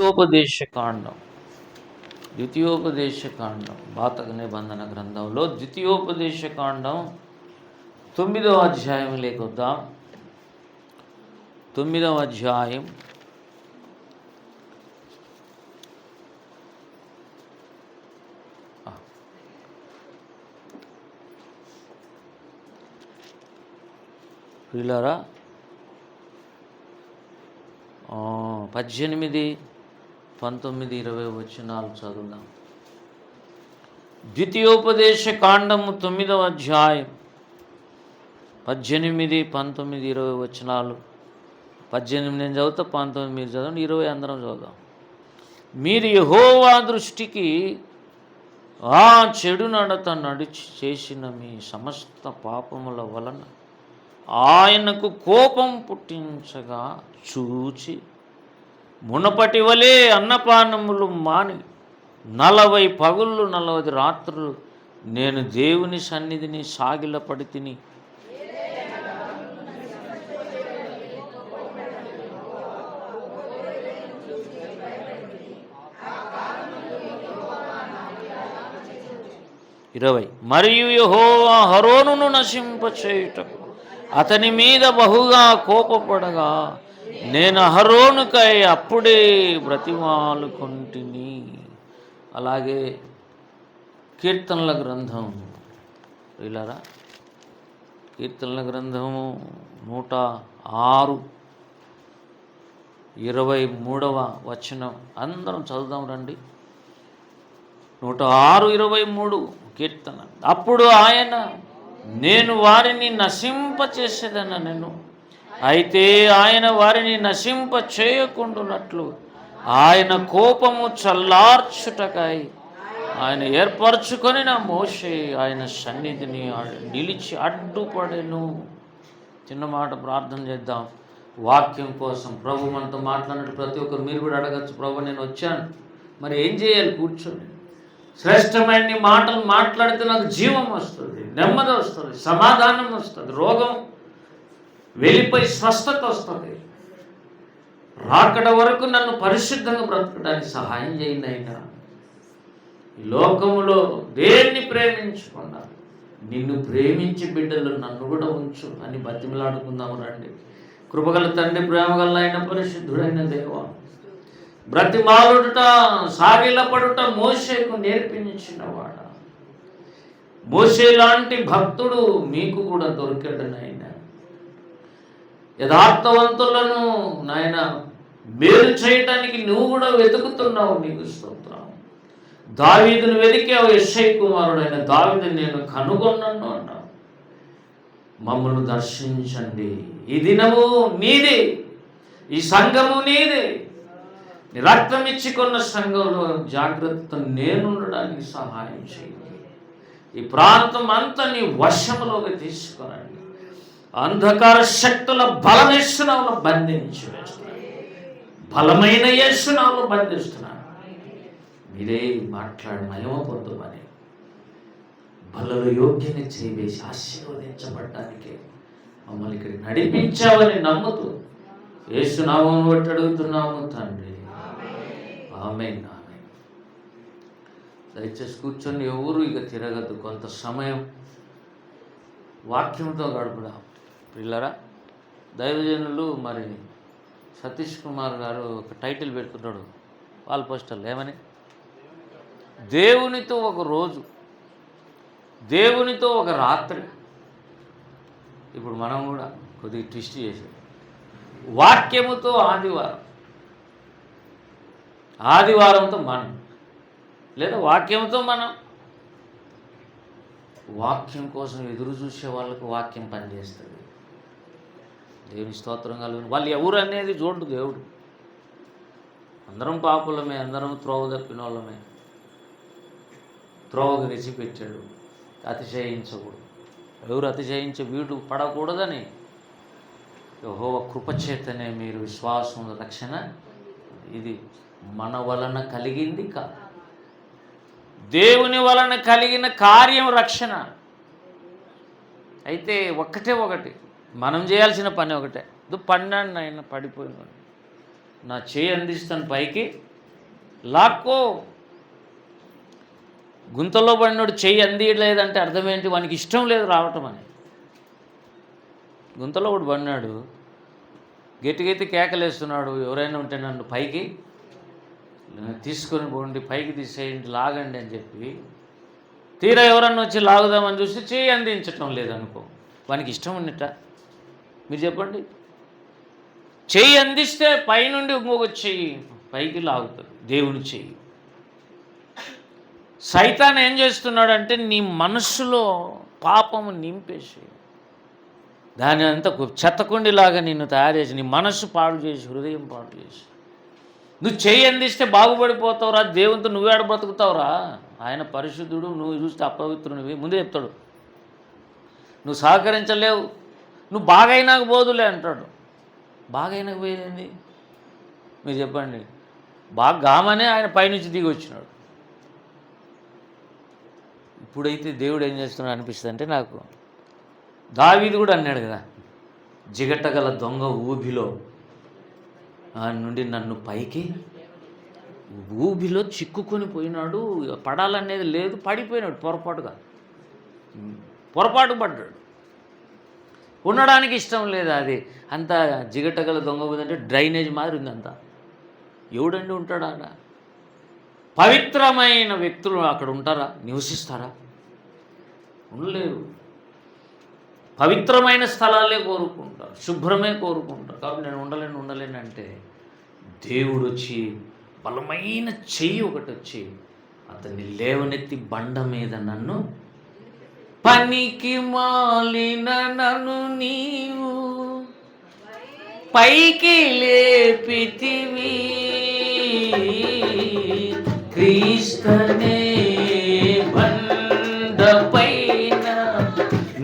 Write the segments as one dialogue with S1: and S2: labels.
S1: ద్వితీయోపదేశకాండం ద్వితీయోపదేశకాండం పాత నిబంధన గ్రంథంలో ద్వితీయోపదేశకాండం 9వ అధ్యాయంలోకి వద్దాం. 9వ అధ్యాయం ప్రియులారా 18, 19, 20 వచనాలు చదువుదాం. ద్వితీయోపదేశకాండము 9వ అధ్యాయం 18, 19, 20 వచనాలు. 18 నేను చదువుతా, 19 మీరు చదవండి, 20 అందరం చదువుదాం. మీరు యెహోవా దృష్టికి ఆ చెడు నడత నడిచి చేసిన మీ సమస్త పాపముల వలన ఆయనకు కోపం పుట్టించగా చూచి మునపటి వలె అన్నపానములు మాని 40 పగుళ్ళు 40 రాత్రులు నేను దేవుని సన్నిధిని సాగిలపడి తిని మరియు యెహోవా అహరోనును నశింపచేయుటకు అతని మీద బహుగా కోపపడగా నేను అహరోనుకై అప్పుడే బ్రతిమాలుకొంటిని. అలాగే కీర్తనల గ్రంథం వీళ్ళరా, కీర్తనల గ్రంథము 106, 23వ వచనం అందరం చదువుదాం రండి. 106, 23 కీర్తన. అప్పుడు ఆయన నేను వారిని నశింపచేసేదనెను, అయితే ఆయన వారిని నశింప చేయకుండునట్లు ఆయన కోపము చల్లార్చుటకై ఆయన ఏర్పరచుకొని నా మోషే ఆయన సన్నిధిని నిలిచి అడ్డుపడెను. చిన్న మాట ప్రార్థన చేద్దాం వాక్యం కోసం. ప్రభు మనతో మాట్లాడినట్టు ప్రతి ఒక్కరు మీరు కూడా అడగచ్చు, ప్రభు నేను వచ్చాను, మరి ఏం చేయాలి? కూర్చొని శ్రేష్టమైన మాటలు మాట్లాడితే నాకు జీవం వస్తుంది, నెమ్మది వస్తుంది, సమాధానం వస్తుంది, రోగం వెళ్ళిపోయి స్వస్థత వస్తుంది. రాకడ వరకు నన్ను పరిశుద్ధంగా బ్రతకడానికి సహాయం చేయండి అయినా. ఈ లోకములో దేన్ని ప్రేమించకుండా నిన్ను ప్రేమించి బిడ్డలు నన్ను కూడా ఉంచు అని బతిమలాడుకుందాము రండి. కృపగల తండ్రి, ప్రేమగల అయిన పరిశుద్ధుడైన దేవా, బ్రతిమాలుట సాగిలపడుట మోషేకు నేర్పించినవాడ. మోషే లాంటి భక్తుడు మీకు కూడా దొరికాడు నాయన. యథార్థవంతులను నాయన మేలు చేయటానికి నువ్వు కూడా వెతుకుతున్నావు, నీకు స్తోత్రం. దావీదును వెతికావు, యెషై కుమారుడైన దావీదుని నేను కనుగొన్నాను అన్నావు. మమ్మల్ని దర్శించండి. ఈ దినము నీదే, ఈ సంఘము నీదే. నీ రక్తం ఇచ్చికొన్న సంఘంలో జాగ్రత్త నేనుండడానికి సహాయం చేయండి. ఈ ప్రాంతం అంతా నీ వశములోకి తీసుకురండి. అంధకార శక్తుల బలమేస్తున్నావులో బంధించి వేస్తున్నాను, బలమైన యేసునామములో బంధిస్తున్నాను. మీరే మాట్లాడి మహిమ పొందుమని బలలో యోగ్యంగా చేయవేసి ఆశీర్వదించబడ్డానికి మమ్మల్ని ఇక్కడ నడిపించావని నమ్ముతూ యేసునామం బట్టి అడుగుతున్నాము తండ్రి, ఆమేన్. ఆమేన్. దయచేసి కూర్చొని ఎవరు ఇక తిరగద్దు, కొంత సమయం వాక్యంతో గడుపుదాం. పిల్లరా, దైవజనులు మరి సతీష్ కుమార్ గారు ఒక టైటిల్ పెడుతున్నాడు వాల్ పోస్టర్లు, ఏమని? దేవునితో ఒక రోజు, దేవునితో ఒక రాత్రి. ఇప్పుడు మనం కూడా కొద్దిగా ట్విస్ట్ చేసాం. వాక్యముతో ఆదివారం, ఆదివారంతో మనం, లేదా వాక్యంతో మనం. వాక్యం కోసం ఎదురు చూసే వాళ్ళకు వాక్యం పనిచేస్తుంది. దేవుని స్తోత్రం కలుగును. వాళ్ళు ఎవరు అనేది చూడు దేవుడు. అందరం పాపులమే, అందరం త్రోవ తప్పిన వాళ్ళమే. త్రోవకు విడిచిపెట్టాడు. అతిశయించకూడదు. ఎవరు అతిశయించే వీడు పడకూడదని యెహోవా కృపచేతనే మీరు విశ్వాసం రక్షణ. ఇది మన వలన కలిగింది కాదు, దేవుని వలన కలిగిన కార్యం రక్షణ. అయితే ఒకటి మనం చేయాల్సిన పని ఒకటే. పన్నాను ఆయన పడిపోయినాడు, నా చేయి అందిస్తాను పైకి లాక్కో. గుంతలో పడినోడు చెయ్యి అందియలేదంటే అర్థం ఏంటి? వానికి ఇష్టం లేదు రావటం అని. గుంతలో ఒకడు పడినాడు, గట్టిగైతే కేకలేస్తున్నాడు, ఎవరైనా ఉంటే నన్ను పైకి తీసుకొని పోండి, పైకి తీసేయండి, లాగండి అని చెప్పి. తీరా ఎవరన్నా వచ్చి లాగుదామని చూస్తే చెయ్యి అందించటం లేదనుకో, వానికి ఇష్టం ఉన్నట్ట? మీరు చెప్పండి. చెయ్యి అందిస్తే పైనుండి ఇంకొక చెయ్యి పైకి లాగుతుంది, దేవుని చెయ్యి. సైతాన్ ఏం చేస్తున్నాడంటే నీ మనస్సులో పాపము నింపేసి దాని అంతా చెత్తకుండిలాగా నిన్ను తయారు చేసి నీ మనస్సు పాడు చేసి, హృదయం పాడు చేసి, నువ్వు చెయ్యి అందిస్తే బాగుపడిపోతావురా, దేవునితో నువ్వేడ బ్రతుకుతావురా? ఆయన పరిశుద్ధుడు, నువ్వు చూస్తే అపవిత్రునివి. ముందే చెప్తాడు, నువ్వు సహకరించలేవు, నువ్వు బాగైనాక పోదులే అంటాడు. బాగైనాక పోయేది మీరు చెప్పండి? బాగా గామనే ఆయన పైనుంచి దిగి వచ్చినాడు. ఇప్పుడైతే దేవుడు ఏం చేస్తున్నాడు అనిపిస్తుంది అంటే నాకు, దావీదు కూడా అన్నాడు కదా, జిగటగల దొంగ ఊబిలో నుండి నన్ను పైకి, ఊబిలో చిక్కుకొని పోయినాడు, పడాలనేది లేదు, పడిపోయినాడు పొరపాటు పడ్డాడు. ఉండడానికి ఇష్టం లేదు. అది అంత జిగటగల దొంగ ఊదంటే డ్రైనేజ్ మాదిరి ఉంది అంతా. ఎవడండి ఉంటాడా? అక్కడ పవిత్రమైన వ్యక్తులు అక్కడ ఉంటారా? నివసిస్తారా? ఉండలేరు. పవిత్రమైన స్థలాలే కోరుకుంటారు, శుభ్రమే కోరుకుంటారు. కాబట్టి నేను ఉండలేను అంటే దేవుడు వచ్చి బలమైన చెయ్యి ఒకటి వచ్చి అతన్ని లేవనెత్తి బండ మీద నన్ను, పనికి మాలిన నన్ను నీవు పైకి లేపితివి, క్రీస్తనే బండపైన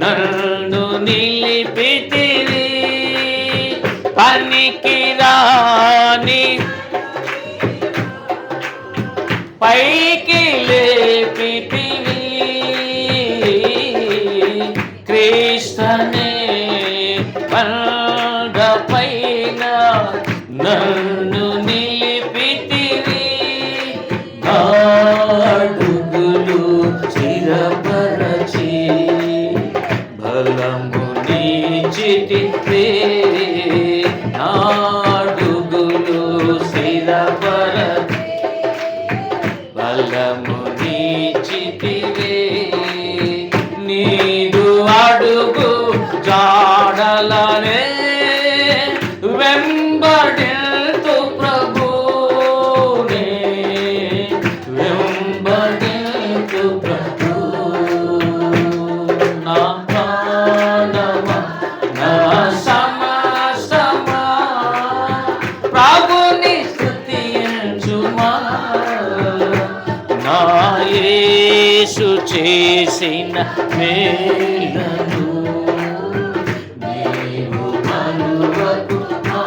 S1: నన్ను నిలిపితివి, పనికి రాని పైకి లేపితివి, క్రీస్తనే బండపైన నన్ను నిలిపితివి, అడుగులు స్థిరపరచి బలము నీచితివే, అడుగులు స్థిరపరచి బలము నీచితివే, నీదు అడుగు జాడలనే వెంబడిల్తు ప్రభునే, వెంబడిల్తు ప్రభు, నా ప్రాణమా నా సమస్తమా ప్రభుని స్తుతించుమా, నా యేసు చేసిన మేలను నీవు మరువకుమా,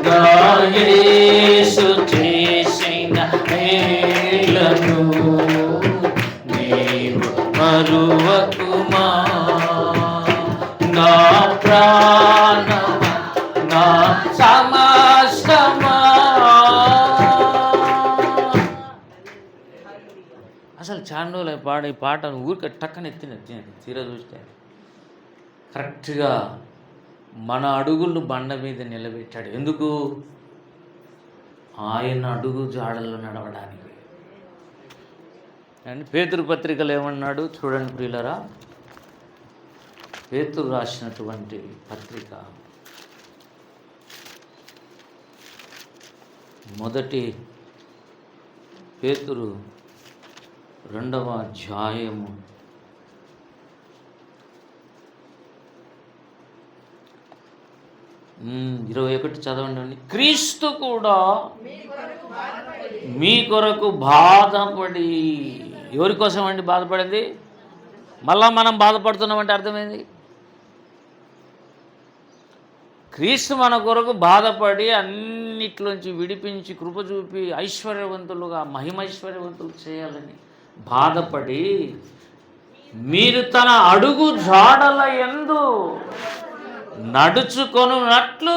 S1: నా యేసు చేసిన మేలను నీవు మరువకుమా, నా ప్రాణమా నా సమస్తమా. అసలు చాండోలు ఈ పాట ఊరికే టక్కన ఎత్తిన తీరా చూస్తే కరెక్ట్గా మన అడుగులు బండ మీద నిలబెట్టాడు. ఎందుకు? ఆయన అడుగు జాడల్లో నడవడానికి. అండ్ పేతురు పత్రికలు ఏమన్నాడు చూడండి ప్రియులరా, పేతురు రాసినటువంటి పత్రిక మొదటి పేతురు 2వ అధ్యాయము 21 చదవండి. క్రీస్తు కూడా మీ కొరకు బాధపడి, ఎవరి కోసం అండి బాధపడింది? మళ్ళా మనం బాధపడుతున్నామంటే అర్థమైంది. క్రీస్తు మన కొరకు బాధపడి అన్నిట్లోంచి విడిపించి కృప చూపి ఐశ్వర్యవంతులుగా మహిమైశ్వర్యవంతులు చేయాలని బాధపడి, మీరు తన అడుగు జాడల యందు నడుచుకొనున్నట్లు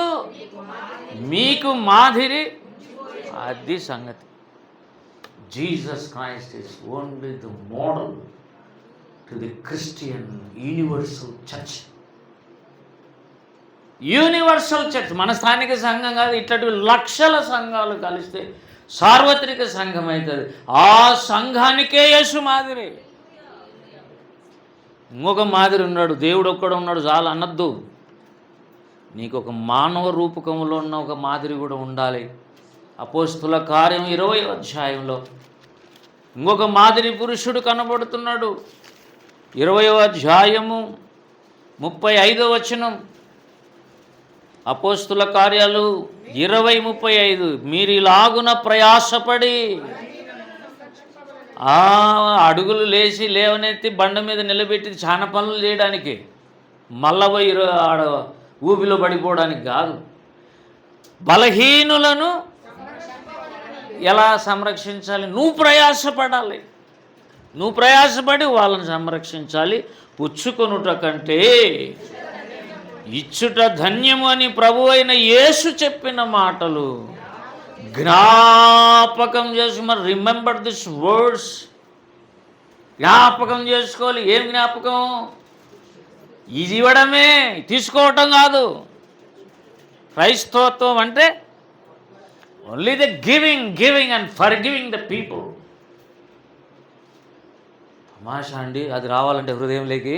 S1: మీకు మాదిరి అది సంగతి. Jesus Christ is only the model to the Christian universal church. Universal church మన స్థానిక సంఘం కాదు, ఇట్లాంటి లక్షల సంఘాలు కలిస్తే సార్వత్రిక సంఘం అవుతుంది. ఆ సంఘానికే యేసు మాదిరి. ఇంకొక మాదిరి ఉన్నాడు, దేవుడు ఒక్కడు ఉన్నాడు చాలు అనద్దు. నీకు ఒక మానవ రూపకంలో ఉన్న ఒక మాదిరి కూడా ఉండాలి. అపోస్తుల కార్యం 20వ అధ్యాయంలో ఇంకొక మాదిరి పురుషుడు కనబడుతున్నాడు. 20వ అధ్యాయము 35వ వచనం. అపోస్తుల కార్యాలు 20:35. మీరు ఇలాగున ప్రయాసపడి అడుగులు లేచి లేవనెత్తి బండ మీద నిలబెట్టి చాలా పనులు చేయడానికి, మళ్ళా పోయి ఆడ ఊపిలో పడిపోవడానికి కాదు. బలహీనులను ఎలా సంరక్షించాలి? నువ్వు ప్రయాసపడాలి. నువ్వు ప్రయాసపడి వాళ్ళని సంరక్షించాలి. పుచ్చుకొనుట కంటే ఇచ్చుట ధన్యము అని ప్రభు అయిన యేసు చెప్పిన మాటలు జ్ఞాపకం చేసి, మరి రిమెంబర్ దిస్ వర్డ్స్, జ్ఞాపకం చేసుకోవాలి. ఏం జ్ఞాపకం? ఇది ఇవ్వడమే, తీసుకోవటం కాదు. క్రైస్తవత్వం అంటే only the giving and for giving the people. తమాషా అండి. అది రావాలంటే హృదయంలోకి,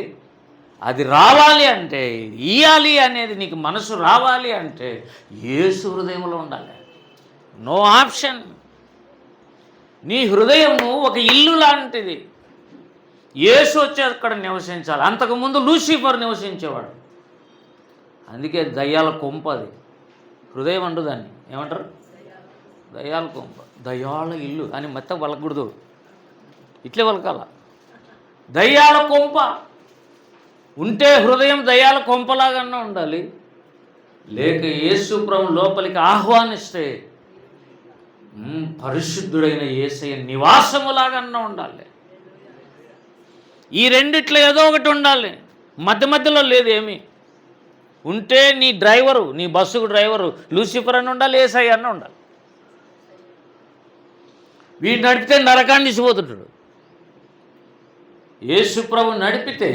S1: అది రావాలి అంటే, ఇయ్యాలి అనేది నీకు మనసు రావాలి అంటే యేసు హృదయంలో ఉండాలి. No option. నీ హృదయము ఒక ఇల్లు లాంటిది. యేసు వచ్చి అక్కడ నివసించాలి. అంతకుముందు లూసిఫర్ నివసించేవాడు. అందుకే దయ్యాల కొంప అది. హృదయం అంటూ దాన్ని ఏమంటారు? దయ్యాల కొంప, దయ్యాల ఇల్లు అని మెత్తగా పలకూడదు, ఇట్లే పలకాల. దయ్యాల కొంప ఉంటే హృదయం దయ్యాల కొంపలాగన్నా ఉండాలి. లేక యేసు ప్రభు లోపలికి ఆహ్వానిస్తే పరిశుద్ధుడైన యేసయ్య నివాసములాగన్నా ఉండాలి. ఈ రెండిట్లో ఏదో ఒకటి ఉండాలి. మధ్య మధ్యలో లేదు ఏమి. ఉంటే నీ డ్రైవరు, నీ బస్సుకు డ్రైవరు లూసిఫర్ అని ఉండాలి, యేసయ్య అన్న ఉండాలి. వీడు నడిపితే నరకాన్ని తీసిపోతుంటాడు. యేసు ప్రభు నడిపితే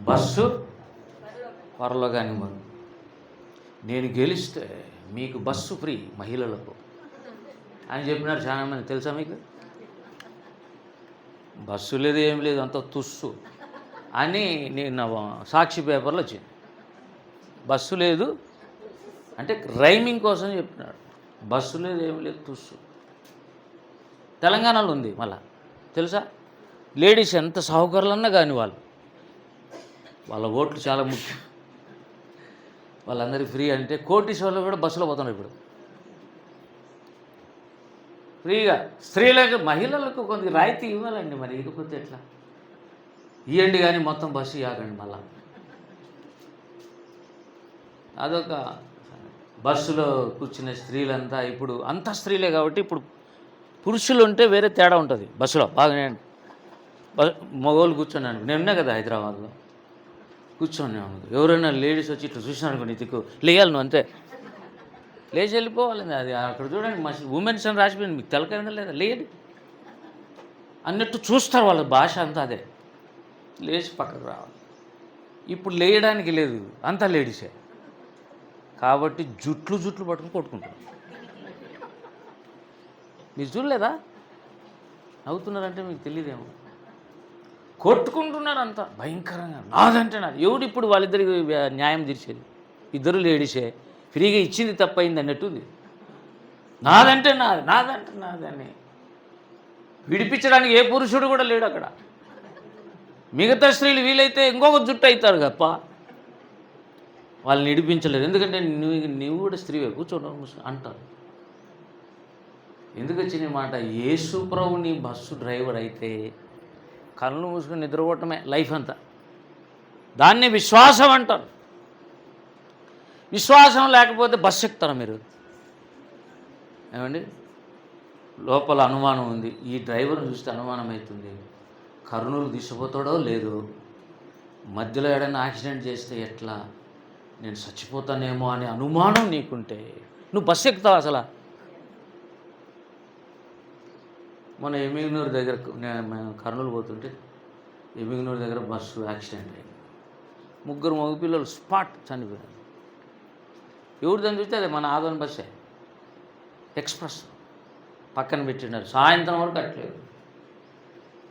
S1: బస్సు పరలోకానికి పోదు. నేను గెలిస్తే మీకు బస్సు ఫ్రీ మహిళలకు అని చెప్పినారు చాలామంది. తెలుసా మీకు? బస్సు లేదు, ఏం లేదు, అంత తుస్సు అని నేను సాక్షి పేపర్లో వచ్చింది. బస్సు లేదు అంటే రైమింగ్ కోసం చెప్పినాడు. బస్సు లేదు, ఏం లేదు, తుస్సు. తెలంగాణలో ఉంది మళ్ళా. తెలుసా? లేడీస్ ఎంత సౌకర్యాలన్నా కానీ వాళ్ళ ఓట్లు చాలా ముఖ్యం. వాళ్ళందరికీ ఫ్రీ అంటే కోటీశ్వర్లు కూడా బస్సులో పోతున్నారు ఇప్పుడు ఫ్రీగా. స్త్రీలకు, మహిళలకు కొంత రాయితీ ఇవ్వాలండి. మరి ఇకపోతే ఎట్లా? ఇవ్వండి కానీ మొత్తం బస్సు ఇవ్వకండి. మళ్ళా అదొక బస్సులో కూర్చునే స్త్రీలంతా ఇప్పుడు అంతా స్త్రీలే కాబట్టి ఇప్పుడు పురుషులు ఉంటే వేరే తేడా ఉంటుంది బస్సులో. బాగా మగవాళ్ళు కూర్చొని నేను ఉన్నా కదా హైదరాబాద్లో, కూర్చొని ఎవరైనా లేడీస్ వచ్చి ఇట్లా చూసినాను నీ దిక్కు లేయాలి, నువ్వు అంతే లేచి వెళ్ళిపోవాలి. అది అక్కడ చూడండి, ఉమెన్స్ అని రాసిపోయింది, మీకు తెలకైందా లేదా, లేయడి అన్నట్టు చూస్తారు. వాళ్ళ భాష అంతా అదే, లేచి పక్కకు రావాలి. ఇప్పుడు లేయడానికి లేదు, అంతా లేడీసే కాబట్టి జుట్లు పట్టుకుని కొట్టుకుంటారు. మీరు చూడలేదా? నవ్వుతున్నారంటే మీకు తెలియదేమో. కొట్టుకుంటున్నారు అంతా భయంకరంగా. నాదంటే నాది. ఎవడు ఇప్పుడు వాళ్ళిద్దరికి న్యాయం తీర్చేది? ఇద్దరు లేడీసే, ఫ్రీగా ఇచ్చింది తప్పైంది అన్నట్టుంది. నాదంటే నాది అని విడిపించడానికి ఏ పురుషుడు కూడా లేడు అక్కడ. మిగతా స్త్రీలు వీలైతే ఇంకొక జుట్టు అవుతారు తప్ప వాళ్ళని విడిపించలేరు. ఎందుకంటే నువ్వు కూడా స్త్రీవే, కూర్చోండి అంటారు. ఎందుకు వచ్చిన మాట? యేసు ప్రభు నీ బస్సు డ్రైవర్ అయితే కళ్ళు మూసుకుని నిద్రపోవటమే లైఫ్ అంతా. దాన్ని విశ్వాసం అంటారు. విశ్వాసం లేకపోతే బస్సు ఎక్కుతారా మీరు? ఏమండి? లోపల అనుమానం ఉంది. ఈ డ్రైవర్ని చూస్తే అనుమానం అవుతుంది, కర్నూలు తీసుకుపోతాడో లేదో, మధ్యలో ఏడైనా యాక్సిడెంట్ చేస్తే ఎట్లా, నేను చచ్చిపోతానేమో అనే అనుమానం నీకుంటే నువ్వు బస్సు ఎక్కుతావు అసలు? మన ఎమ్మిగనూరు దగ్గర మేము కర్నూలు పోతుంటే ఎమ్మిగనూరు దగ్గర బస్సు యాక్సిడెంట్ అయింది. 3 మగపిల్లలు స్పాట్ చనిపోయారు. ఎవరు దాన్ని చూస్తే అదే మన ఆదోని బస్సే, ఎక్స్ప్రెస్ పక్కన పెట్టినారు. సాయంత్రం వరకు అట్లేదు.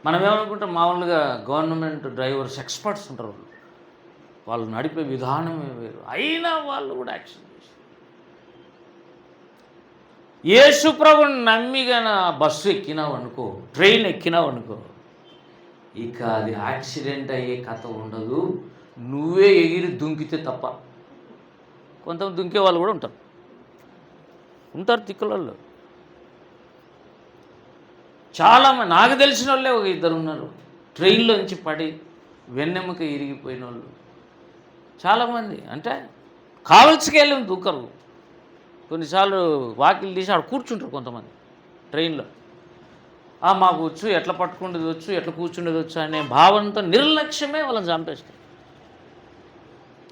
S1: మనం ఏమనుకుంటాం, మామూలుగా గవర్నమెంట్ డ్రైవర్స్ ఎక్స్పర్ట్స్ ఉంటారు, వాళ్ళు నడిపే విధానమే వేరు, అయినా వాళ్ళు కూడా యాక్సిడెంట్ చేశారు. యేసు ప్రభుని నమ్మిగన బస్సు ఎక్కినావు అనుకో, ట్రైన్ ఎక్కినావు అనుకో, ఇక అది యాక్సిడెంట్ అయ్యే కథ ఉండదు. నువ్వే ఎగిరి దుంకితే తప్ప. కొంతమంది దుంకే వాళ్ళు కూడా ఉంటారు తిక్కులలో. చాలామంది నాకు తెలిసిన వాళ్ళే ఒక 2 ఉన్నారు, ట్రైన్లోంచి పడి వెన్నెముక ఇరిగిపోయిన వాళ్ళు చాలామంది. అంటే కావలసికెళ్ళి దూకరు. కొన్నిసార్లు వాకిలు తీసి ఆడ కూర్చుంటారు కొంతమంది ట్రైన్లో. మాకు వచ్చు, ఎట్లా పట్టుకుండేది వచ్చు, ఎట్లా కూర్చుండేది వచ్చు అనే భావనతో నిర్లక్ష్యమే వాళ్ళని చంపేస్తారు.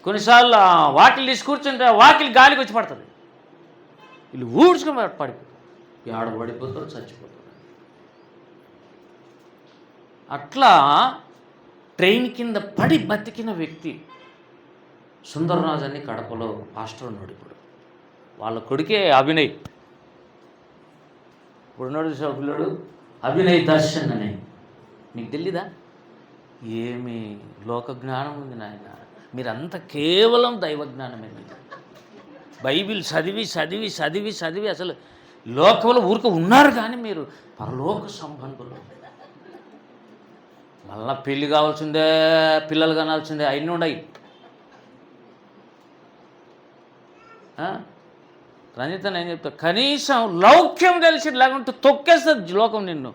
S1: కొన్నిసార్లు వాకిలు తీసి కూర్చుంటే వాకిలి గాలికి వచ్చి పడుతుంది, వీళ్ళు ఊడ్చుకొని పడిపోతారు, ఆడ పడిపోతారు, చచ్చిపోతారు. అట్లా ట్రైన్ కింద పడి బతికిన వ్యక్తి సుందర్రాజు అని కడపలో పాస్టర్ ఉన్నాడు. ఇప్పుడు వాళ్ళ కొడుకే అభినయ్. ఇప్పుడున్నాడు పిల్లడు అభినయ్ దర్శన్ అని. మీకు తెలీదా? ఏమి లోక జ్ఞానం ఉంది నాయన, మీరంతా కేవలం దైవజ్ఞానమే. బైబిల్ చదివి చదివి చదివి చదివి అసలు లోకంలో ఊరిక ఉన్నారు, కానీ మీరు పరలోక సంబంధులు. మళ్ళా పెళ్ళి కావాల్సిందే, పిల్లలు కనాల్సిందే, అవన్నీ ఉన్నాయి. రంజిత నేను చెప్తా, కనీసం లౌక్యం తెలిసి లేకుంటే తొక్కేస్తుంది లోకం నిన్ను.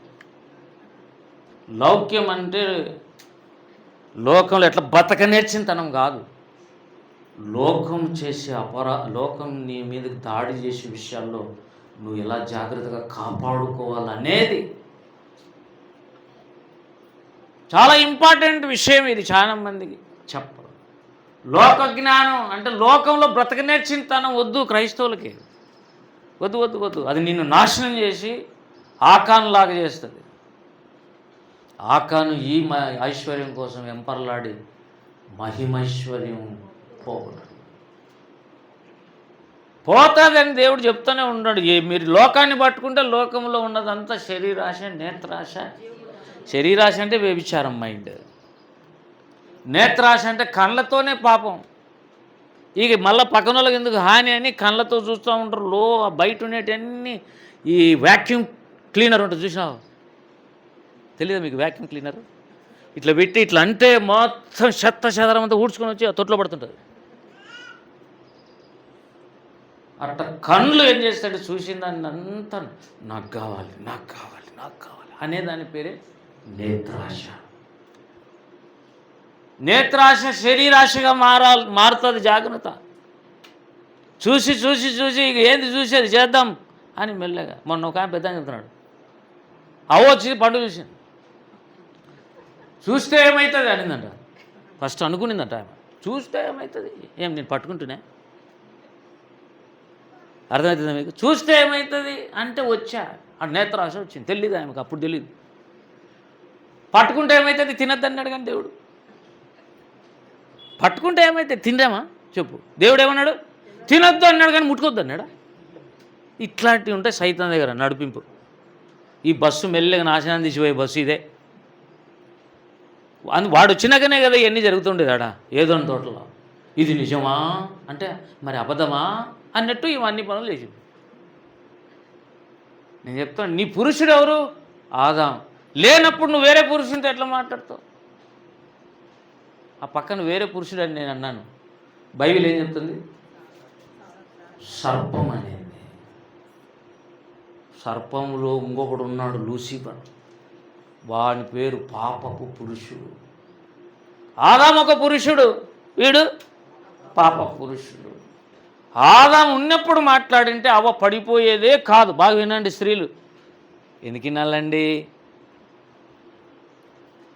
S1: లౌక్యం అంటే లోకంలో ఎట్లా బతక నేర్చింతనం కాదు, లోకం చేసే లోకం నీ మీదకి దాడి చేసే విషయాల్లో నువ్వు ఎలా జాగ్రత్తగా కాపాడుకోవాలనేది చాలా ఇంపార్టెంట్ విషయం. ఇది చాలా మందికి చెప్పరు. లోక జ్ఞానం అంటే లోకంలో బ్రతక నేర్చింతనం వద్దు క్రైస్తవులకి, వద్దు వద్దు వద్దు. అది నిన్ను నాశనం చేసి ఆకాన్లాగా చేస్తుంది. ఆకాను ఈ ఐశ్వర్యం కోసం వెంపర్లాడి మహిమైశ్వర్యం పోతుందని దేవుడు చెప్తూనే ఉన్నాడు. మీరు లోకాన్ని పట్టుకుంటే లోకంలో ఉన్నదంతా శరీరాశ, నేత్రాశ. శరీరాశ అంటే వ్యభిచారం మైండ్, నేత్రాశ అంటే కళ్ళతోనే పాపం. ఇక మళ్ళీ పక్కన వాళ్ళకి ఎందుకు హాని అని కళ్ళతో చూస్తూ ఉంటారు. బయట ఉండేటన్నీ ఈ వ్యాక్యూమ్ క్లీనర్ ఉంటుంది, చూసినావు? తెలీదా మీకు? వ్యాక్యూమ్ క్లీనర్ ఇట్లా పెట్టి ఇట్లా అంటే మొత్తం చెదరం అంతా ఊడ్చుకొని వచ్చి ఆ తొట్లో పడుతుంటుంది. అట్ట కళ్ళు ఏం చేస్తాడు, చూసిన దాన్ని అంతా నాకు కావాలి నాకు కావాలి నాకు కావాలి అనే దాని పేరే నేత్రాశ. నేత్రాశ శరీరాశగా మారుతుంది. జాగ్రత్త. చూసి చూసి చూసి ఇక ఏంది చూసేది చేద్దాం అని మెల్లగా. మొన్న ఒక ఆయన పెద్ద చెప్తున్నాడు, వచ్చి పండు చూసింది, చూస్తే ఏమవుతుంది అనిందంట. ఫస్ట్ అనుకునిందంట ఆమె, చూస్తే ఏమవుతుంది, ఏం నేను పట్టుకుంటున్నా, అర్థమవుతుందా మీకు? చూస్తే ఏమవుతుంది అంటే వచ్చా ఆ నేత్రాశ వచ్చింది. తెలీదు ఆమెకు, అప్పుడు తెలీదు. పట్టుకుంటే ఏమవుతుంది, తినద్దన్నాడు కానీ దేవుడు. పట్టుకుంటే ఏమైతే తిందామా చెప్పు? దేవుడు ఏమన్నాడు? తినొద్దు అన్నాడు కానీ ముట్టుకొద్దు అన్నాడా? ఇట్లాంటివి ఉంటాయి సైతం దగ్గర నడిపింపు. ఈ బస్సు మెల్లగా నాశనం తీసిపోయే బస్సు ఇదే. వాడు వచ్చినాకనే కదా ఇవన్నీ జరుగుతుండేది ఆడ ఏదో తోటలో. ఇది నిజమా అంటే మరి అబద్ధమా అన్నట్టు ఇవన్నీ పనులు చేసింది. నేను చెప్తాను, నీ పురుషుడు ఎవరు? ఆదాం. లేనప్పుడు నువ్వు వేరే పురుషునితో ఎట్లా మాట్లాడతావు? ఆ పక్కన వేరే పురుషుడు అని నేను అన్నాను. బైబిల్ ఏం చెప్తుంది? సర్పం అనేది. సర్పంలో ఇంకొకడు ఉన్నాడు, లూసిఫర్. వాని పేరు పాపపు పురుషుడు. ఆదాం ఒక పురుషుడు, వీడు పాప పురుషుడు. ఆదాం ఉన్నప్పుడు మాట్లాడింటే అవ్వ పడిపోయేదే కాదు. బాగా వినండి స్త్రీలు, ఎందుకు వినాలండి?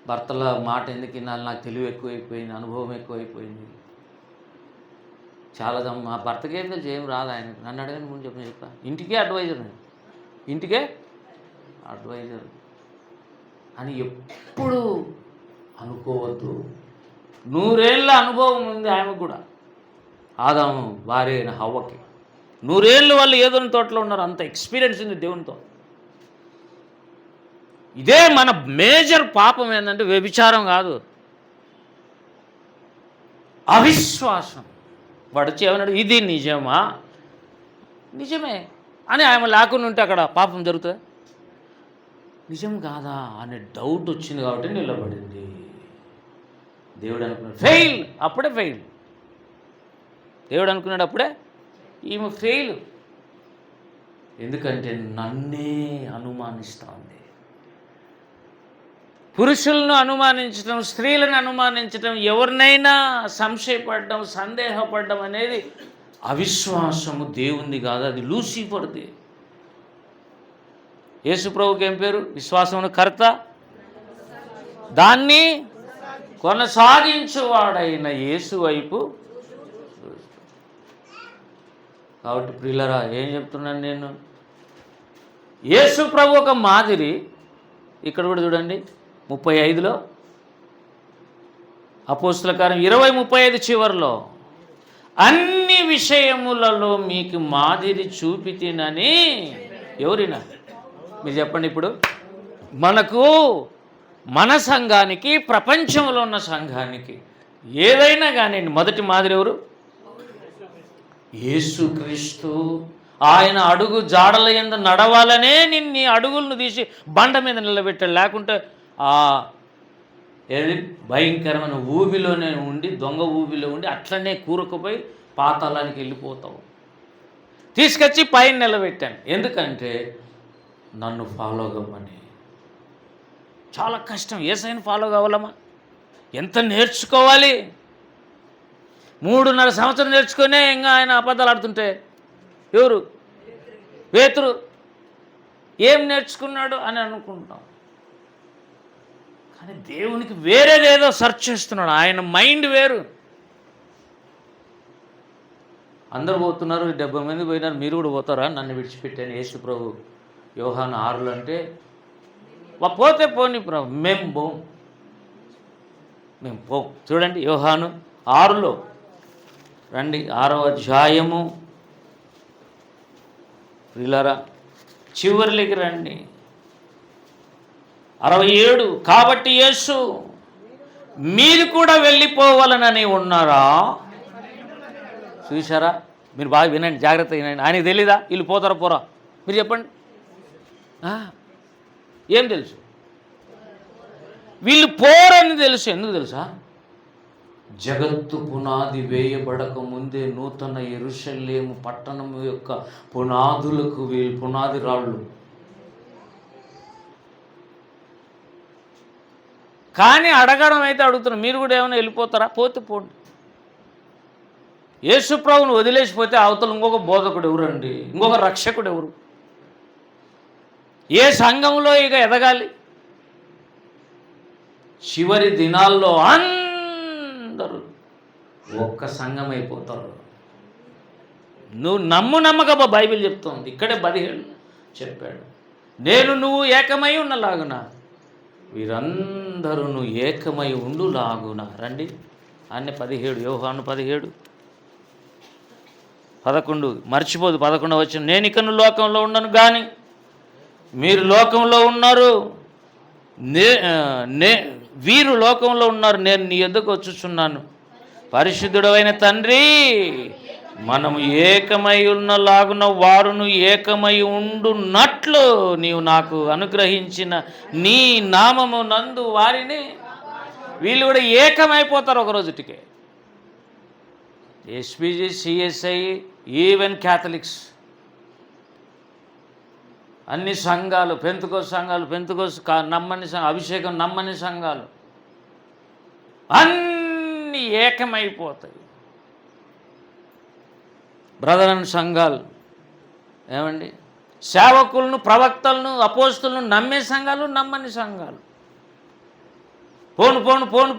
S1: భర్తల మాట ఎందుకు వినాలి? నాకు తెలివి ఎక్కువైపోయింది, అనుభవం ఎక్కువైపోయింది. చాలా మా భర్తకి ఏం తెలుసు, ఏం రాదు ఆయన. నన్ను అడగని ముందు చెప్పా, ఇంటికే అడ్వైజర్ నేను, ఇంటికే అడ్వైజర్. అని ఎప్పుడు అనుకోవద్దు. 100 ఏళ్ళ అనుభవం ఉంది ఆమె కూడా, ఆదాము భార్య అయిన హవ్వకి. 100 ఏళ్ళు వాళ్ళు ఏదోని తోటలో ఉన్నారు, అంత ఎక్స్పీరియన్స్ ఉంది దేవునితో. ఇదే మన మేజర్ పాపం ఏంటంటే వ్యభిచారం కాదు, అవిశ్వాసం. వాడు వచ్చి ఏమన్నాడు, ఇది నిజమా? నిజమే అని ఆమె లేకుండా ఉంటే అక్కడ పాపం జరుగుతుంది. నిజం కాదా అనే డౌట్ వచ్చింది కాబట్టి నిలబడింది. దేవుడు అనుకున్నాడు ఫెయిల్, అప్పుడే ఫెయిల్. దేవుడు అనుకున్నాడు అప్పుడే ఈమె ఫెయిల్. ఎందుకంటే నన్నే అనుమానిస్తూ ఉంది. పురుషులను అనుమానించడం, స్త్రీలను అనుమానించడం, ఎవరినైనా సంశయపడడం, సందేహపడడం అనేది అవిశ్వాసము, దేవుంది కాదు, అది లూసిఫర్ది. యేసు ప్రభువుకి ఏం పేరు? విశ్వాసమును కర్త, దాన్ని కొనసాగించువాడైన యేసు వైపు. కాబట్టి ప్రియులరా, ఏం చెప్తున్నాను నేను, యేసు ప్రభు ఒక మాదిరి. ఇక్కడ కూడా చూడండి 35లో, అపోస్తుల కార్యం 20:35 చివరిలో, అన్ని విషయములలో మీకు మాదిరి చూపితినని. ఎవరినా మీరు చెప్పండి. ఇప్పుడు మనకు, మన సంఘానికి, ప్రపంచంలో ఉన్న సంఘానికి ఏదైనా కానీ మొదటి మాదిరి ఎవరు? యేసుక్రీస్తు. ఆయన అడుగు జాడల యందు నడవాలనే నిన్ను అడుగులను తీసి బండ మీద నిలబెట్టాడు. లేకుంటే ఏది భయంకరమైన ఊబిలోనే ఉండి, దొంగ ఊబిలో ఉండి అట్లనే కూరుకుపోయి పాతాళానికి వెళ్ళిపోతావు. తీసుకొచ్చి పైన నిలబెట్టాను. ఎందుకంటే నన్ను ఫాలో అవ్వమని. చాలా కష్టం యేసయ్యను ఫాలో కావాలమ్మా. ఎంత నేర్చుకోవాలి. 3.5 సంవత్సరం నేర్చుకునే ఇంకా ఆయన అబద్ధాలు ఆడుతుంటే ఎవరు? పేతురు. ఏం నేర్చుకున్నాడు అని అనుకుంటాం, కానీ దేవునికి వేరేదేదో సెర్చ్ చేస్తున్నాడు. ఆయన మైండ్ వేరు. అందరూ పోతున్నారు, 70 మంది పోయినారు, మీరు కూడా పోతారా? నన్ను విడిచిపెట్టాను యేసు ప్రభు. యోహాను 6లో అంటే పోతే పోని ప్రభు, మేము పోం. చూడండి యోహాను 6లో రండి, 6వ అధ్యాయము ప్రియులారా, చివరిలోకి రండి. 67. కాబట్టి యేసు, మీరు కూడా వెళ్ళిపోవాలనని ఉన్నారా? చూసారా? మీరు బాగా వినండి, జాగ్రత్త వినండి. ఆయనకి తెలీదా వీళ్ళు పోతారా పోరా? మీరు చెప్పండి. ఏం తెలుసు? వీళ్ళు పోరని తెలుసు. ఎందుకు తెలుసా? జగత్తు పునాది వేయబడక ముందే నూతన యెరూషలేము పట్టణము యొక్క పునాదులకు వీళ్ళు పునాది రాళ్ళు. కానీ అడగడం అయితే అడుగుతున్నారు, మీరు కూడా ఏమైనా వెళ్ళిపోతారా? పోతే పోండి. యేసు ప్రభువును వదిలేసిపోతే అవతల ఇంకొక బోధకుడు ఎవరండి? ఇంకొక రక్షకుడు ఎవరు? ఏ సంఘంలో ఇక ఎదగాలి? చివరి దినాల్లో అందరూ ఒక్క సంఘం అయిపోతారు. నువ్వు నమ్మక బైబిల్ చెప్తోంది. ఇక్కడే 17 చెప్పాడు, నేను నువ్వు ఏకమై ఉన్నలాగున వీరందరూ నువ్వు ఏకమై ఉండులాగున. రండి అన్నీ 17, యోహాను 17, 11 మర్చిపోదు. 11 వచ్చిన, నేను ఇకను లోకంలో ఉండను కానీ మీరు లోకంలో ఉన్నారు, వీరు లోకంలో ఉన్నారు, నేను నీ యొద్దకు వచ్చుచున్నాను. పరిశుద్ధుడైన తండ్రి, మనము ఏకమై ఉన్నలాగున వారును ఏకమై ఉండునట్లు నీవు నాకు అనుగ్రహించిన నీ నామము నందు వారిని. వీళ్ళు కూడా ఏకమైపోతారు ఒక రోజుటికే. ఎస్పీజీ, సిఎస్ఐ, ఈవెన్ క్యాథలిక్స్, అన్ని సంఘాలు, పెంతుకోస్ సంఘాలు, పెంతుకోస్ నమ్మని అభిషేకం నమ్మని సంఘాలు అన్నీ ఏకమైపోతాయి. బ్రదర్ అండ్ సంఘాలు ఏమండి, సేవకులను, ప్రవక్తలను, అపోస్తులను నమ్మే సంఘాలు, నమ్మని సంఘాలు.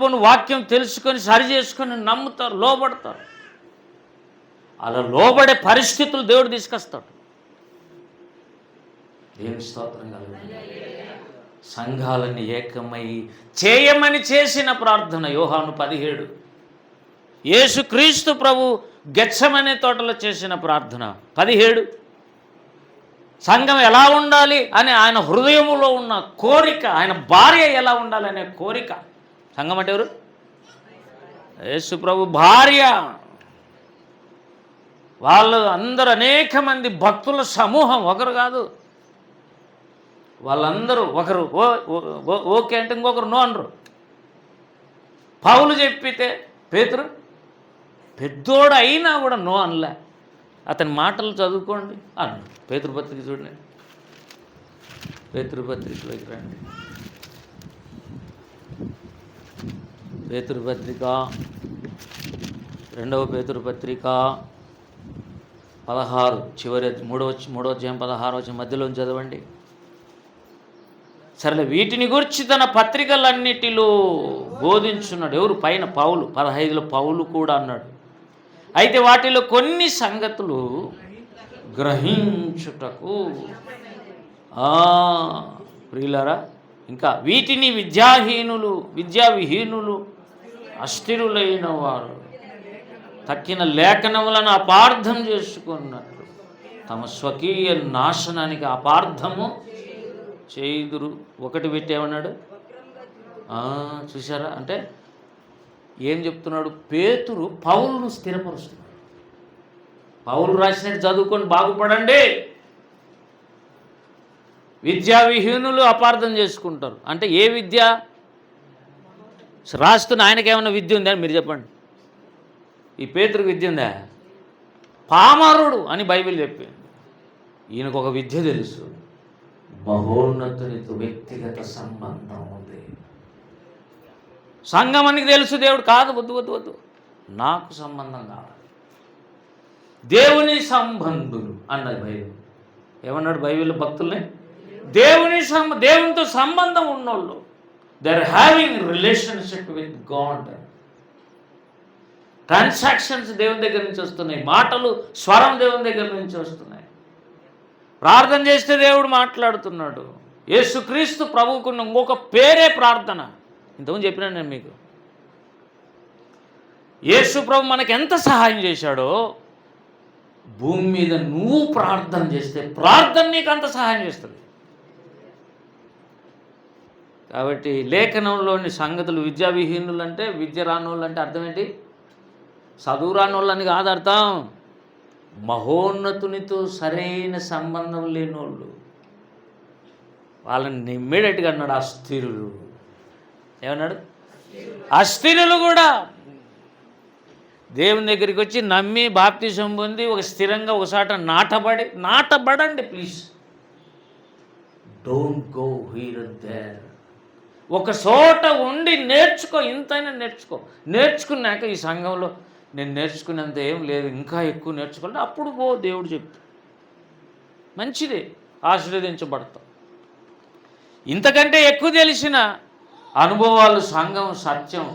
S1: పోను వాక్యం తెలుసుకొని సరి చేసుకొని నమ్ముతారు, లోబడతారు. అలా లోబడే పరిస్థితులు దేవుడు తీసుకొస్తాడు. దేవుని స్తోత్రం కలుగును. సంఘాలని ఏకమై చేయమని చేసిన ప్రార్థన. యోహాను 17. యేసుక్రీస్తు ప్రభు గెత్సెమనే తోటలో చేసిన ప్రార్థన 17. సంఘం ఎలా ఉండాలి అని ఆయన హృదయములో ఉన్న కోరిక, ఆయన భార్య ఎలా ఉండాలనే కోరిక. సంఘం అంటే ఎవరు? యేసు ప్రభు భార్య. వాళ్ళు అందరూ అనేక మంది భక్తుల సమూహం, ఒకరు కాదు. వాళ్ళందరూ ఒకరు ఓకే అంటే ఇంకొకరు నో అనరు. పౌలు చెప్పితే పేతురు పెద్దోడు అయినా కూడా నో అనలే. అతని మాటలు చదువుకోండి అన్నాడు. పేతురుపత్రిక చూడండి, పేతురుపత్రికలోకి రండి. పేతురుపత్రిక 2వ పేతురుపత్రిక 16 చివరి 3వ అధ్యాయం 16 మధ్యలో చదవండి. సరే, వీటిని గురించి తన పత్రికలన్నిటిలో బోధించున్నాడు. ఎవరు? పైన పౌలు. 15లో పౌలు కూడా అన్నాడు. అయితే వాటిలో కొన్ని సంగతులు గ్రహించుటకు ప్రియులారా, ఇంకా వీటిని విద్యావిహీనులు అస్థిరులైన వారు తక్కిన లేఖనములను అపార్థం చేసుకున్నట్లు తమ స్వకీయ నాశనానికి అపార్థము చేయుదురు. ఒకటి పెట్టేమన్నాడు? చూసారా? అంటే ఏం చెప్తున్నాడు? పేతురు పౌలును స్థిరపరుస్తున్నాడు. పౌలు రాసినట్టు చదువుకొని బాగుపడండి. విద్యావిహీనులు అపార్థం చేసుకుంటారు. అంటే ఏ విద్య రాస్తున్న? ఆయనకేమైనా విద్య ఉందా అని మీరు చెప్పండి. ఈ పేతురుకు విద్య ఉందా? పామరుడు అని బైబిల్ చెప్పింది. ఈయనకు ఒక విద్య తెలుసు, మహోన్నతునితో వ్యక్తిగత సంబంధం ఉంది. సంఘమానికి తెలుసు దేవుడు కాదు. వద్దు, నాకు సంబంధం కావాలి. దేవుని సంబంధులు అన్నది బైబిల్. ఏమన్నాడు బైబిల్? భక్తుల్ని దేవునితో సంబంధం ఉన్నోళ్ళు. They are having relationship with God. Transactions దేవుని దగ్గర నుంచి వస్తున్నాయి. మాటలు, స్వరం దేవుని దగ్గర నుంచి వస్తున్నాయి. ప్రార్థన చేస్తే దేవుడు మాట్లాడుతున్నాడు. యేసుక్రీస్తు ప్రభువుకున్న ఇంకొక పేరే ప్రార్థన. ఇంతకుముందు చెప్పినాను నేను మీకు. యేసు ప్రభు మనకు ఎంత సహాయం చేశాడో, భూమి మీద నువ్వు ప్రార్థన చేస్తే ప్రార్థన నీకు అంత సహాయం చేస్తుంది. కాబట్టి లేఖనంలోని సంగతులు విద్యావిహీనులు అంటే, విద్య రానోళ్ళు అంటే అర్థం ఏంటి? చదువు రానోళ్ళని కాదు అర్థం. మహోన్నతునితో సరైన సంబంధం లేనోళ్ళు. వాళ్ళని ఇమ్మీడియట్గా అన్నాడు అస్థిరులు. ఏమన్నాడు? అస్థిరులు కూడా దేవుని దగ్గరికి వచ్చి నమ్మి బాప్తిజం పొంది ఒక స్థిరంగా ఒకసాట నాటబడండి please. Don't go here and there. ఒక చోట ఉండి నేర్చుకో. ఇంతైనా నేర్చుకున్నాక ఈ సంఘంలో నేను నేర్చుకునేంత ఏం లేదు, ఇంకా ఎక్కువ నేర్చుకుంటే అప్పుడు పో. దేవుడు చెప్తాడు, మంచిదే, ఆశీర్వదించబడతాం. ఇంతకంటే ఎక్కువ తెలిసిన అనుభవాలు, సంఘం, సత్యం,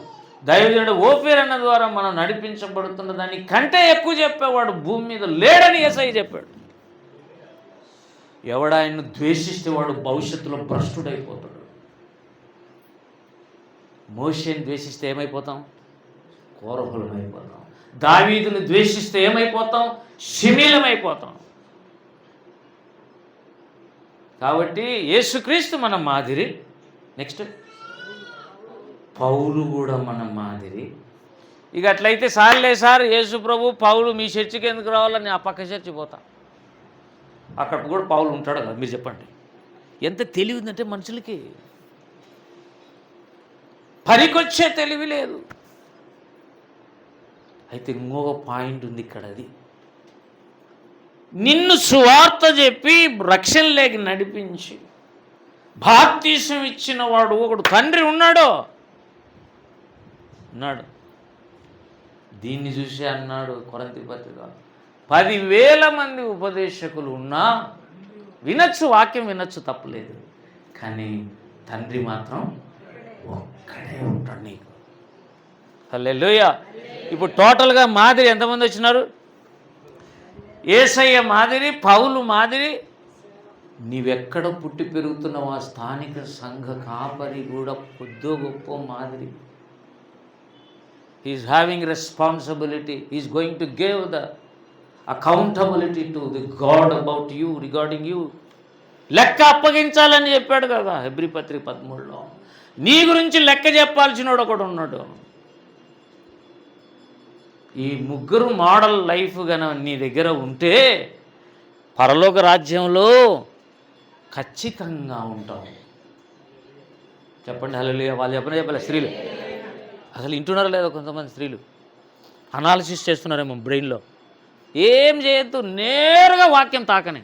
S1: దైవజనుడు ఓపేర్ అన్న ద్వారా మనం నడిపించబడుతున్న దాని కంటే ఎక్కువ చెప్పేవాడు భూమి మీద లేడని యేసయ్య చెప్పాడు. ఎవడాయన్ను ద్వేషిస్తే వాడు భవిష్యత్తులో భ్రష్టుడైపోతాడు. మోషేని ద్వేషిస్తే ఏమైపోతాం? కోరహులమైపోతాం. దావీదును ద్వేషిస్తే ఏమైపోతాం? శిమీలమైపోతాం. కాబట్టి యేసుక్రీస్తు మన మాదిరి. నెక్స్ట్ పౌలు కూడా మన మాదిరి. ఇక అట్లయితే సార్లే సార్, యేసు ప్రభు పౌలు మీ చర్చికి ఎందుకు రావాలని ఆ పక్క చర్చి పోతా. అక్కడ కూడా పౌలు ఉంటాడు కదా. మీరు చెప్పండి, ఎంత తెలివి ఉందంటే మనుషులకి. పనికొచ్చే తెలివి లేదు. అయితే ఇంకొక పాయింట్ ఉంది ఇక్కడ. అది నిన్ను సువార్త చెప్పి రక్షణలోకి నడిపించి బాప్తీసం ఇచ్చిన వాడు ఒకడు తండ్రి ఉన్నాడు. దీన్ని చూసి అన్నాడు కొరింథీ పత్రిక, 10,000 మంది ఉపదేశకులు ఉన్నా వినొచ్చు, వాక్యం వినొచ్చు, తప్పులేదు. కానీ తండ్రి మాత్రం ఒక్కడే ఉంటాడు నీకు. హల్లెలూయా. ఇప్పుడు టోటల్గా మాదిరి ఎంతమంది వచ్చినారు? యేసయ్య మాదిరి, పౌలు మాదిరి, నీవెక్కడ పుట్టి పెరుగుతున్నావు ఆ స్థానిక సంఘ కాపరి కూడా కొద్దో గొప్ప మాదిరి. He's having responsibility, he's going to give the accountability to the God about you, regarding you. లెక్క అప్పగించాలని చెప్పాడు కదా హెబ్రీ పత్రిక 13లో. నీ గురించి లెక్క చెప్పాల్సినోడు ఒకడు ఉన్నాడు. ఈ ముగ్గురు మోడల్ లైఫ్ గన నీ దగ్గర ఉంటే పరలోక రాజ్యంలో ఖచ్చితంగా ఉంటావు. చెప్పండి హల్లెలూయా. వాళ్ళు చెప్పలే స్త్రీలు అసలు వింటున్నారో లేదో. కొంతమంది స్త్రీలు అనాలిసిస్ చేస్తున్నారేమో బ్రెయిన్లో. ఏం చేయొద్దు, నేరుగా వాక్యం తాకనే.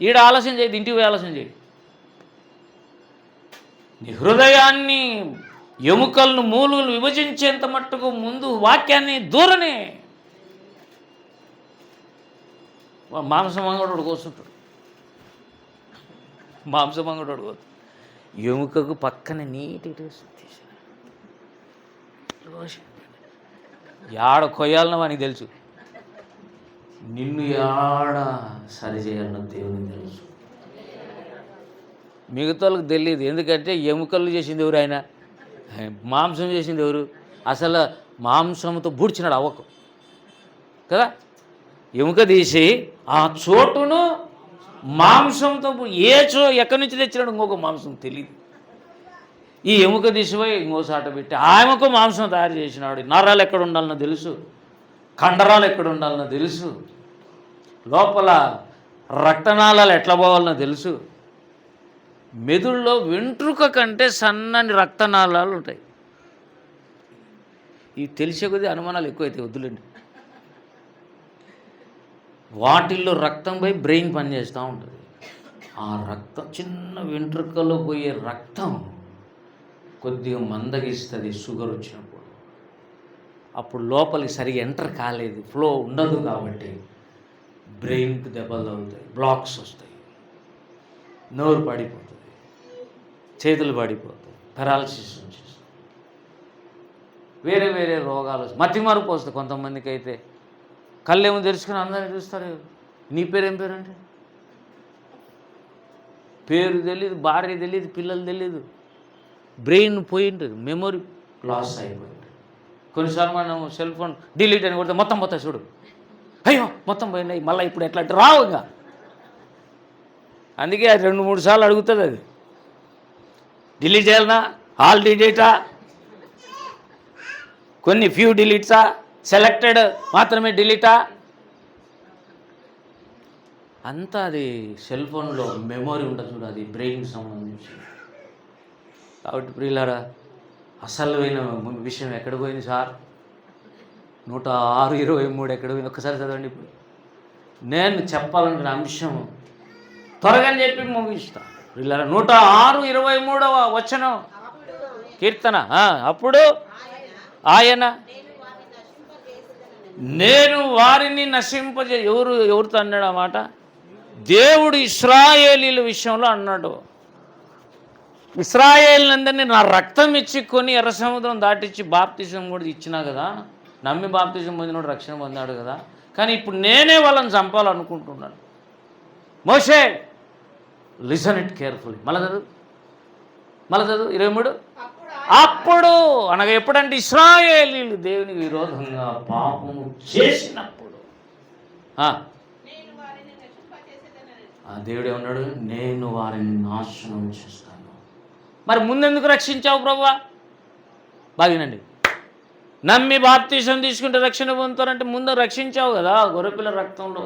S1: ఈడ ఆలస్యం చేయదు, ఇంటికి పోయి ఆలస్యం చేయి. నీ హృదయాన్ని ఎముకలను మూలుగులు విభజించేంత మట్టుకు ముందు వాక్యాన్ని దూరనే. మాంసమంగడు కోస్తుంటాడు, మాంసమంగడు కోసు ఎముకకు పక్కన నీట్గా యాడ కొయ్యాలనో వానికి తెలుసు, నిన్ను యాడ సరిచేయాలనో దేవునికి తెలుసు. మిగతా వాళ్ళకి తెలియదు. ఎందుకంటే ఎముకలు చేసింది ఎవరు? ఆయన. మాంసం చేసింది ఎవరు? అసలు మాంసంతో బూడ్చినాడు అవ్వకు కదా. ఎముక తీసి ఆ చోటును మాంసంతో ఎక్కడి నుంచి తెచ్చినాడు ఇంకొక మాంసం తెలియదు. ఈ ఎముక తీసిపోయి ఇంకో సాట పెట్టి ఆమెకు మాంసం తయారు చేసినాడు. నరాలు ఎక్కడ ఉండాలనో తెలుసు, కండరాలు ఎక్కడ ఉండాలనో తెలుసు, లోపల రక్తనాళాలు ఎట్లా పోవాలనో తెలుసు. మెదుళ్ళలో వెంట్రుక కంటే సన్నని రక్తనాళాలు ఉంటాయి. ఇవి తెలిసే కొద్దీ అనుమానాలు ఎక్కువైతే వద్దులేండి. వాటిల్లో రక్తం పోయి బ్రెయిన్ పనిచేస్తూ ఉంటుంది. ఆ రక్తం చిన్న వెంట్రుకలో పోయే రక్తం కొద్దిగా మందగిస్తుంది షుగర్ వచ్చినప్పుడు. అప్పుడు లోపలికి సరిగా ఎంటర్ కాలేదు, ఫ్లో ఉండదు. కాబట్టి బ్రెయిన్కి దెబ్బలు తగులుతాయి, బ్లాక్స్ వస్తాయి, నోరు పడిపోతుంది, చేతులు పడిపోతాయి, పెరాలసిస్ వచ్చేస్తుంది, వేరే వేరే రోగాలు, మతిమరుపు వస్తాయి. కొంతమందికి అయితే కళ్ళు ఏమో తెరుచుకుని అందరినీ చూస్తారు. నీ పేరేం పేరు అంటే పేరు తెలియదు, భార్య తెలియదు, పిల్లలు తెలియదు. బ్రెయిన్ పోయి ఉంటుంది, మెమొరీ లాస్ అయిపోయింది. కొన్నిసార్లు మనం సెల్ ఫోన్ డిలీట్ అని కొడితే మొత్తం చూడు, అయ్యో మొత్తం పోయినాయి, మళ్ళీ ఇప్పుడు ఎట్లా అంటే రావు. ఇంకా అందుకే 2-3 సార్లు అడుగుతుంది అది. డిలీట్ చేయాలన్నా, ఆల్ డిలీటా, కొన్ని ఫ్యూ డిలీట్సా, సెలెక్టెడ్ మాత్రమే డిలీటా, అంతా అది సెల్ ఫోన్లో మెమొరీ ఉంటుంది చూడు, అది బ్రెయిన్కి సంబంధించి. కాబట్టి ప్రియులారా, అసలైన విషయం ఎక్కడ పోయింది సార్? 106:23 ఎక్కడ పోయింది? ఒక్కసారి చదవండి. ఇప్పుడు నేను చెప్పాలనుకున్న అంశం త్వరగా చెప్పి ముగిస్తా. ప్రియులారా, 106:23 వచనం కీర్తన. అప్పుడు ఆయన నేను వారిని నశింపజే. ఎవరితో అన్నాడు ఆ మాట? దేవుడు ఇశ్రాయేలీల విషయంలో అన్నాడు. ఇశ్రాయేలునందరినీ నా రక్తం ఇచ్చి కొని ఎర్ర సముద్రం దాటించి బాప్తిజం కూడా ఇచ్చినా కదా, నమ్మి బాప్తిజం పొందినోడు రక్షణ పొందాడు కదా. కానీ ఇప్పుడు నేనే వాళ్ళని చంపాలనుకుంటున్నాను. మోషే లిసన్ ఇట్ కేర్ఫుల్లీ. మళ్ళీ చదువు 23. అప్పుడు అనగా ఎప్పుడంటే ఇశ్రాయేలీలు దేవునికి విరోధంగా పాపము చేసినప్పుడు దేవుడు ఏమన్నాడు? నేను వారిని నాశనం చేస్తాను. మరి ముందెందుకు రక్షించావు ప్రభువా? బాగినండి, నమ్మి బాప్తిసం తీసుకుంటే రక్షణ పొందుతారంటే ముందు రక్షించావు కదా. గొర్రెపిల్ల రక్తంలో,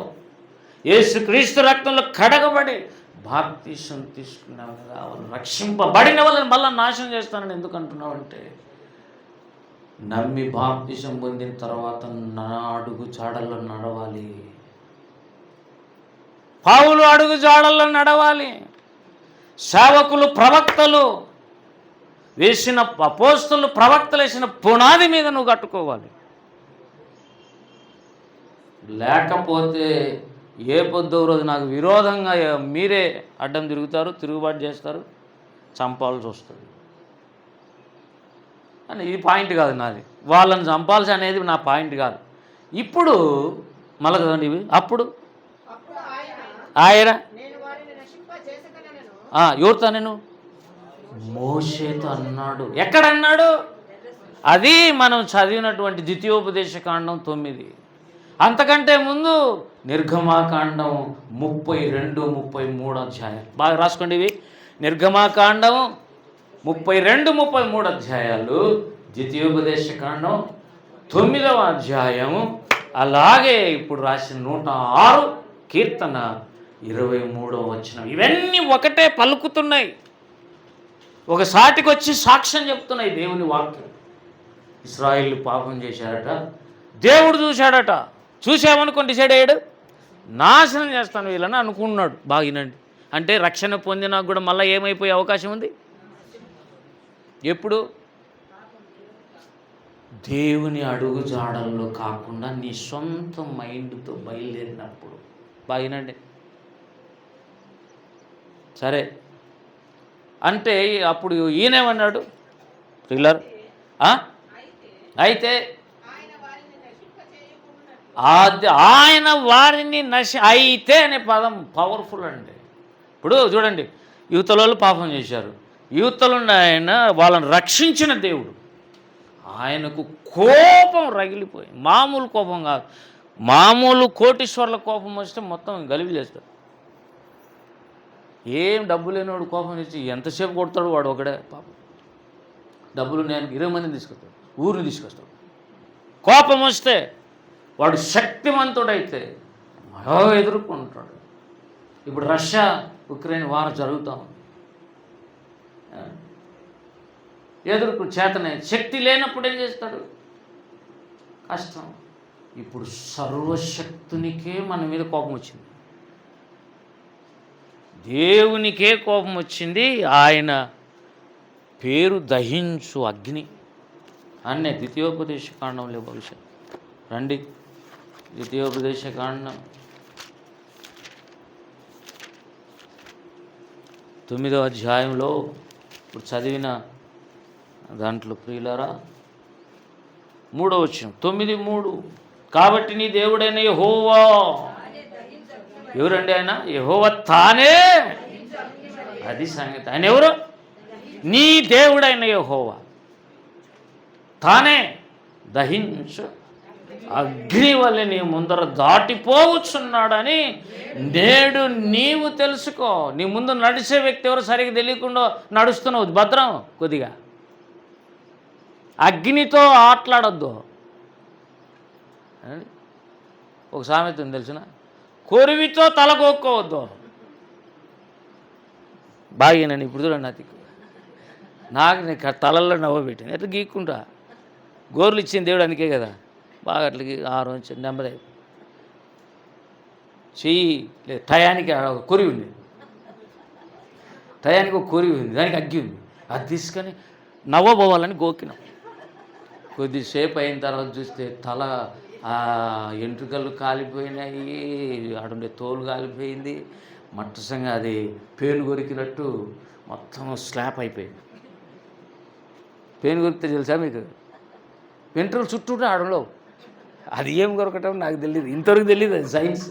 S1: యేసుక్రీస్తు రక్తంలో కడగబడి బాప్తిసం తీసుకున్నావు కదా. వాళ్ళు రక్షింపబడిన వాళ్ళని మళ్ళీ నాశనం చేస్తానని ఎందుకు అంటున్నావు అంటే, నమ్మి బాప్తిసం పొందిన తర్వాత నా అడుగు చాడల్లో నడవాలి. పౌలు అడుగు జాడల్లో నడవాలి. సేవకులు, ప్రవక్తలు వేసిన, అపోస్తలు ప్రవక్తలు వేసిన పునాది మీద నువ్వు కట్టుకోవాలి. లేకపోతే ఏ పొద్దు రోజు నాకు విరోధంగా మీరే అడ్డం తిరుగుతారు, తిరుగుబాటు చేస్తారు, చంపాల్సి వస్తుంది అని. ఈ పాయింట్ కాదు నాది, వాళ్ళని చంపాల్సి అనేది నా పాయింట్ కాదు. ఇప్పుడు మళ్ళీ కదండి ఇవి. అప్పుడు ఆయన ఎవరితో నేను మోషేతో అన్నాడు. ఎక్కడ అన్నాడు? అది మనం చదివినటువంటి ద్వితీయోపదేశకాండం 9. అంతకంటే ముందు నిర్గమాకాండం 32, 33 అధ్యాయాలు బాగా రాసుకోండి. ఇవి నిర్గమాకాండం 32, 33 అధ్యాయాలు, ద్వితీయోపదేశకాండం 9వ అధ్యాయము, అలాగే ఇప్పుడు రాసిన 106 కీర్తన 23వ వచనం. ఇవన్నీ ఒకటే పలుకుతున్నాయి, ఒక సాటికి వచ్చి సాక్ష్యం చెప్తున్నాయి దేవుని వాక్యం. ఇశ్రాయేలు పాపం చేశారట, దేవుడు చూశాడట. చూసామనుకోని డిసైడ్ అయ్యాడు, నాశనం చేస్తాను వీళ్ళని అనుకున్నాడు. బాగినండి అంటే రక్షణ పొందినా కూడా మళ్ళీ ఏమైపోయే అవకాశం ఉంది. ఎప్పుడు? దేవుని అడుగు జాడల్లో కాకుండా నీ సొంత మైండ్తో బయలుదేరినప్పుడు. బాగినండి. సరే అంటే అప్పుడు ఈయనేమన్నాడు పిల్లర్? అయితే ఆయన వారిని అయితే అనే పదం పవర్ఫుల్ అండి. ఇప్పుడు చూడండి, యువతలో పాపం చేశారు, యువతలో ఆయన వాళ్ళని రక్షించిన దేవుడు. ఆయనకు కోపం రగిలిపోయి, మామూలు కోపం కాదు, మామూలు కోటీశ్వర్ల కోపం వస్తే మొత్తం గలిబి చేస్తాడు. ఏం డబ్బు లేనివాడు కోపం తెచ్చి ఎంతసేపు కొడతాడు వాడు ఒకడే. పాపం డబ్బులు నేను 20 మందిని తీసుకొస్తాడు, ఊరిని తీసుకొస్తాడు. కోపం వస్తే వాడు శక్తివంతుడైతే ఎదుర్కొంటాడు. ఇప్పుడు రష్యా ఉక్రెయిన్ వార్ జరుగుతూ ఉంది. చేతనే శక్తి లేనప్పుడు ఏం చేస్తాడు? కష్టం. ఇప్పుడు సర్వశక్తునికే మన మీద కోపం వచ్చింది, దేవునికే కోపం వచ్చింది. ఆయన పేరు దహించు అగ్ని అనే ద్వితీయోపదేశకాండంలో భవిష్యత్. రండి, ద్వితీయోపదేశకాండం 9వ అధ్యాయంలో ఇప్పుడు చదివిన దాంట్లో ప్రియులారా 3వ వచనం 9:3. కాబట్టి నీ దేవుడైన యెహోవా, ఎవరండి ఆయన? యెహోవా తానే. అది సంగతి. ఆయన ఎవరు? నీ దేవుడైన యెహోవా తానే దహించు అగ్ని వల్ల నీ ముందర దాటిపోవచ్చున్నాడని నేడు నీవు తెలుసుకో. నీ ముందు నడిచే వ్యక్తి ఎవరు సరిగ్గా తెలియకుండా నడుస్తున్నావు. భద్రం కొద్దిగా, అగ్నితో ఆటలాడొద్దు. ఒక సామెత ఉంది తెలిసిన, కొరివితో తలగొక్కోవద్దు. బాగా నేను ఇప్పుడు చూడండి, నాకు తలల్లో నవ్వ పెట్టింది. ఎట్లా గీక్కుంటా, గోర్లు ఇచ్చింది దేవుడు అందుకే కదా. బాగా అట్లకి 6 నుంచి నెమ్మది చెయ్యి లేదు. టయానికి కొరివి ఉంది, టయానికి ఒక కొరివి ఉంది, దానికి అగ్గి ఉంది. అది తీసుకొని నవ్వబోవాలని గోకినాం. కొద్దిసేపు అయిన తర్వాత చూస్తే తల ఎంట్రుకలు కాలిపోయినాయి, ఆడుండే తోలు కాలిపోయింది, మట్టసంగా అది పేను కొరికినట్టు మొత్తం స్లాప్ అయిపోయింది. పేను కొరికితే తెలుసా మీకు? వెంట్రుకలు చుట్టూ ఆడలో అది ఏం కొరకటం నాకు తెలియదు, ఇంతవరకు తెలియదు. అది సైన్స్.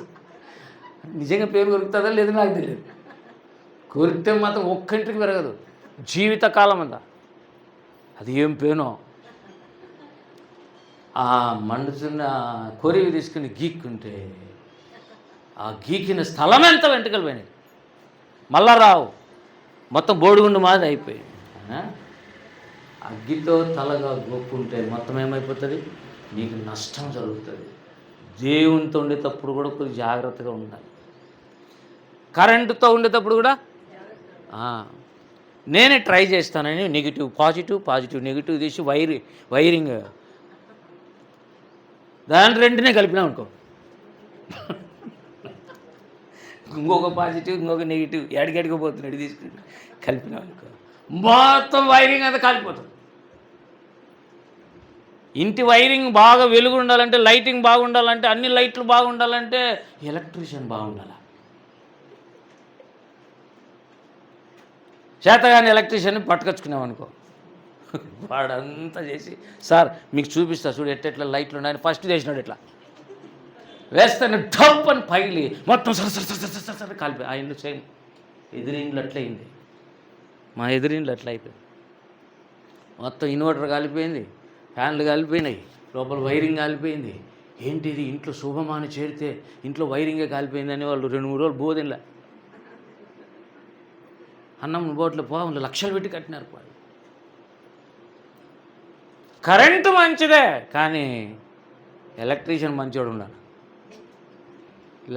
S1: నిజంగా పేరు కొరుకుతుందా లేదు నాకు తెలియదు. కొరికితే మాత్రం ఒక్కంటికి పెరగదు జీవితకాలం అంతా. అది ఏం పేనో. ఆ మండుతున్న కొరివి తీసుకుని గీక్కుంటే ఆ గీకిన స్థలం ఎంత వెంట్రుకలు పోయినాయి, మళ్ళా రావు, మొత్తం బోడిగుండు మాది అయిపోయింది. అగ్గితో తలగా గోక్కుంటే మొత్తం ఏమైపోతుంది? నీకు నష్టం జరుగుతుంది. దేవునితో ఉండేటప్పుడు కూడా కొద్దిగా జాగ్రత్తగా ఉండాలి. కరెంటుతో ఉండేటప్పుడు కూడా నేనే ట్రై చేస్తానని నెగిటివ్ పాజిటివ్ నెగిటివ్ తీసి వైరింగ్ దాని రెండునే కలిపినా అనుకో, ఇంకొక పాజిటివ్ ఇంకొక నెగిటివ్ ఎడికెడికి పోతున్నాడు తీసుకుని కలిపినా అనుకో, మొత్తం వైరింగ్ అంతా కాలిపోతుంది. ఇంటి వైరింగ్ బాగా వెలుగు ఉండాలంటే, లైటింగ్ బాగుండాలంటే, అన్ని లైట్లు బాగుండాలంటే ఎలక్ట్రీషియన్ బాగుండాలి. చేతగాని ఎలక్ట్రీషియన్ని పట్టుకొచ్చుకున్నామనుకో, వాడంతా చేసి సార్ మీకు చూపిస్తా చూడు ఎట్లా లైట్లు ఉన్నాయని ఫస్ట్ చేసినాడు. ఇట్లా వేస్తాను డప్ అని పగిలి మొత్తం సర కాలిపోయి. ఆయన చేయను ఎదురిండ్లు అట్లయింది, మా ఎదురిండ్లు అట్లా అయిపోయింది. మొత్తం ఇన్వర్టర్ కాలిపోయింది, ఫ్యాన్లు కాలిపోయినాయి, లోపల వైరింగ్ కాలిపోయింది. ఏంటిది ఇంట్లో శుభమాని చేరితే ఇంట్లో వైరింగే కాలిపోయిందని వాళ్ళు 2-3 రోజులు బోధినలే. అన్నం బోట్లో పోవాలి లక్షలు పెట్టి కట్టినారు. కరెంటు మంచిదే కానీ ఎలక్ట్రీషియన్ మంచివాడు ఉండాలి,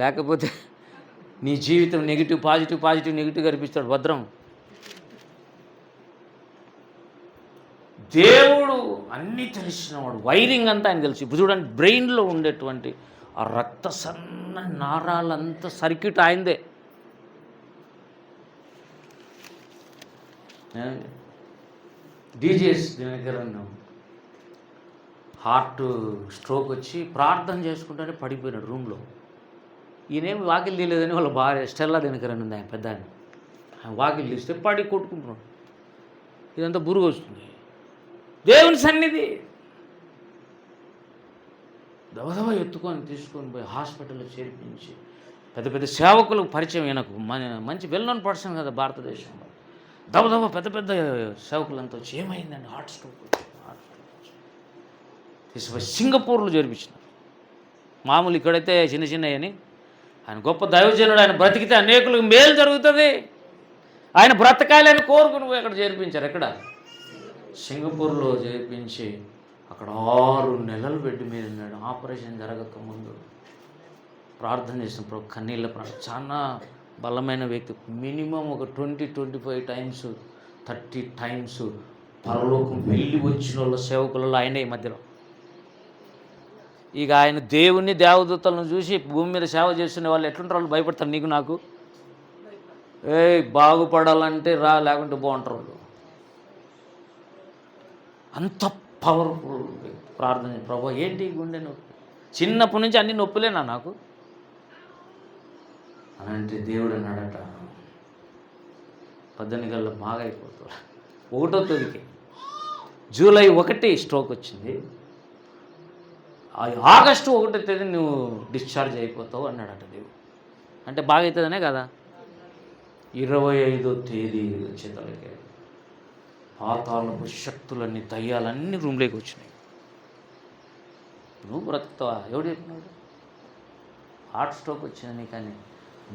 S1: లేకపోతే నీ జీవితం నెగిటివ్ పాజిటివ్ నెగిటివ్ కనిపిస్తాడు. భద్రం. దేవుడు అన్నీ తెలిసినవాడు, వైరింగ్ అంతా ఆయన తెలుసు. ఇప్పుడు చూడండి, బ్రెయిన్లో ఉండేటువంటి ఆ రక్త సన్న నారాలంతా సర్క్యూట్ ఆయనదే. డీజీఎస్ దగ్గర హార్ట్ స్ట్రోక్ వచ్చి ప్రార్థన చేసుకుంటూనే పడిపోయినాడు రూమ్లో. ఈయనేమి వాకిలు తీయలేదని వాళ్ళ భార్య స్టెల్లా దినకరన్ ఉంది, ఆయన పెద్ద ఆయన వాకిలు తీస్తే పడి కొట్టుకుంటున్నాడు. ఇదంతా బురుగు వస్తుంది. దేవుని సన్నిధి దవదవ ఎత్తుకొని తీసుకొని పోయి హాస్పిటల్లో చేర్పించి పెద్ద పెద్ద సేవకులకు పరిచయం. ఈయనకు మంచి వెల్ నోన్ పర్సన్ కదా భారతదేశంలో. దవదవ పెద్ద పెద్ద సేవకులంతా వచ్చి ఏమైందండి, హార్ట్ స్ట్రోక్ తీసుకుపోయి సింగపూర్లో చేర్పించిన. మామూలు ఇక్కడైతే చిన్నవి. ఆయన గొప్ప దైవజనుడు, ఆయన బ్రతికితే అనేకులకు మేలు జరుగుతుంది, ఆయన బ్రతకాలని కోరుకుని పోయి అక్కడ చేర్పించారు. ఎక్కడ? సింగపూర్లో చేర్పించి అక్కడ 6 నెలలు బెడ్ మీద ఉన్నాడు. ఆపరేషన్ జరగక ముందు ప్రార్థన చేసిన ప్రభు కన్నీళ్ళ ప్రార్థన. చాలా బలమైన వ్యక్తి. మినిమం ఒక 20-25 టైమ్స్ 30 టైమ్స్ పరలోకం వెళ్ళి వచ్చిన వాళ్ళ సేవకులలో ఆయనే ఈ మధ్యలో. ఇక ఆయన దేవుని దేవదూతలను చూసి భూమి మీద సేవ చేస్తున్న వాళ్ళు ఎట్లుంటారు, వాళ్ళు భయపడతారు. నీకు నాకు బాగుపడాలంటే రా, లేకుంటే బాగుంటారు వాళ్ళు. అంత పవర్ఫుల్ ప్రార్థన. ప్రభు ఏంటి గుండె నొప్పి, చిన్నప్పటి నుంచి అన్ని నొప్పులేనా నాకు అని అంటే దేవుడు అన్నాడట, 18 గంటల బాగా అయిపోతాడు. 1వ తేదీకి జూలై 1 స్ట్రోక్ వచ్చింది, ఆగస్టు 1వ తేదీ నువ్వు డిశ్చార్జ్ అయిపోతావు అన్నాడట దేవుడు. అంటే బాగా అవుతుందనే కదా. 25వ తేదీ వచ్చేతలకే పాతాళపు శక్తులన్నీ దయ్యాలన్నీ రూమ్లోకి వచ్చినాయి. నువ్వు బ్రతుకుతావా? ఎవడు చెప్పినాడు? హార్ట్ స్ట్రోక్ వచ్చిందని. కానీ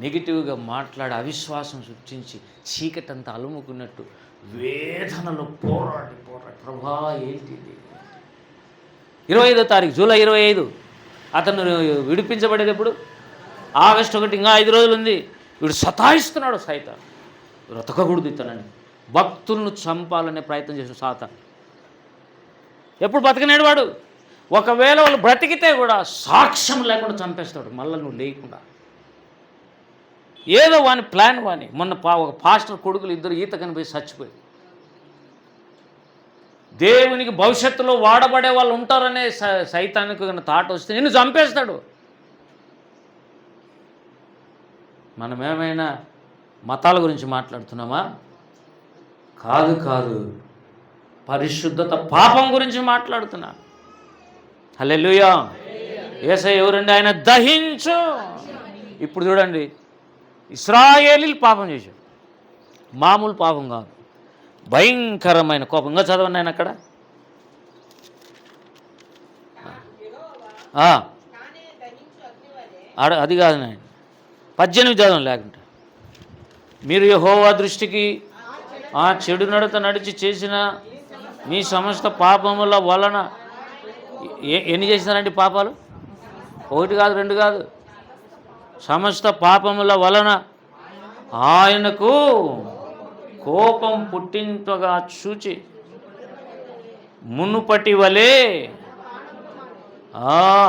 S1: నెగిటివ్గా మాట్లాడి అవిశ్వాసం సృష్టించి చీకటంతా అలుముకున్నట్టు వేదనలో పోరాడి ప్రభా ఏంటిది. 25వ తారీఖు జూలై 25 అతను విడిపించబడేది ఎప్పుడు? ఆగస్టు 1, ఇంకా 5 రోజులు ఉంది. వీడు సతాయిస్తున్నాడు సైతాను. బ్రతకకూడదు ఇతనని, భక్తులను చంపాలనే ప్రయత్నం చేసిన సాతాను. ఎప్పుడు బతకనేడు వాడు. ఒకవేళ వాళ్ళు బ్రతికితే కూడా సాక్ష్యం లేకుండా చంపేస్తాడు, మళ్ళీ నువ్వు లేకుండా. ఏదో వాని ప్లాన్ వాని. మొన్న ఒక పాస్టర్ కొడుకులు 2 ఈత కనిపోయి చచ్చిపోయి. దేవునికి భవిష్యత్తులో వాడబడే వాళ్ళు ఉంటారనే సైతానికి థాట్ వస్తే నిన్ను చంపేస్తాడు. మనం ఏమైనా మతాల గురించి మాట్లాడుతున్నామా? కాదు, పరిశుద్ధత పాపం గురించి మాట్లాడుతున్నా. హల్లెలూయా. యేసయ్య ఎవరండి? ఆయన దహించు. ఇప్పుడు చూడండి, ఇశ్రాయేలీలు పాపం చేశాడు, మామూలు పాపం కాదు, భయంకరమైన కోపం. ఇంకా చదవండి ఆయన అక్కడ. అది కాదు నాయన, 18 చదవం. లేకుంటే మీరు యెహోవా దృష్టికి ఆ చెడు నడత నడిచి చేసిన మీ సమస్త పాపముల వలన ఎన్ని చేసినారండి పాపాలు? 1 కాదు 2 కాదు, సమస్త పాపముల వలన ఆయనకు కోపం పుట్టింపగా చూచి మునుపటి వలె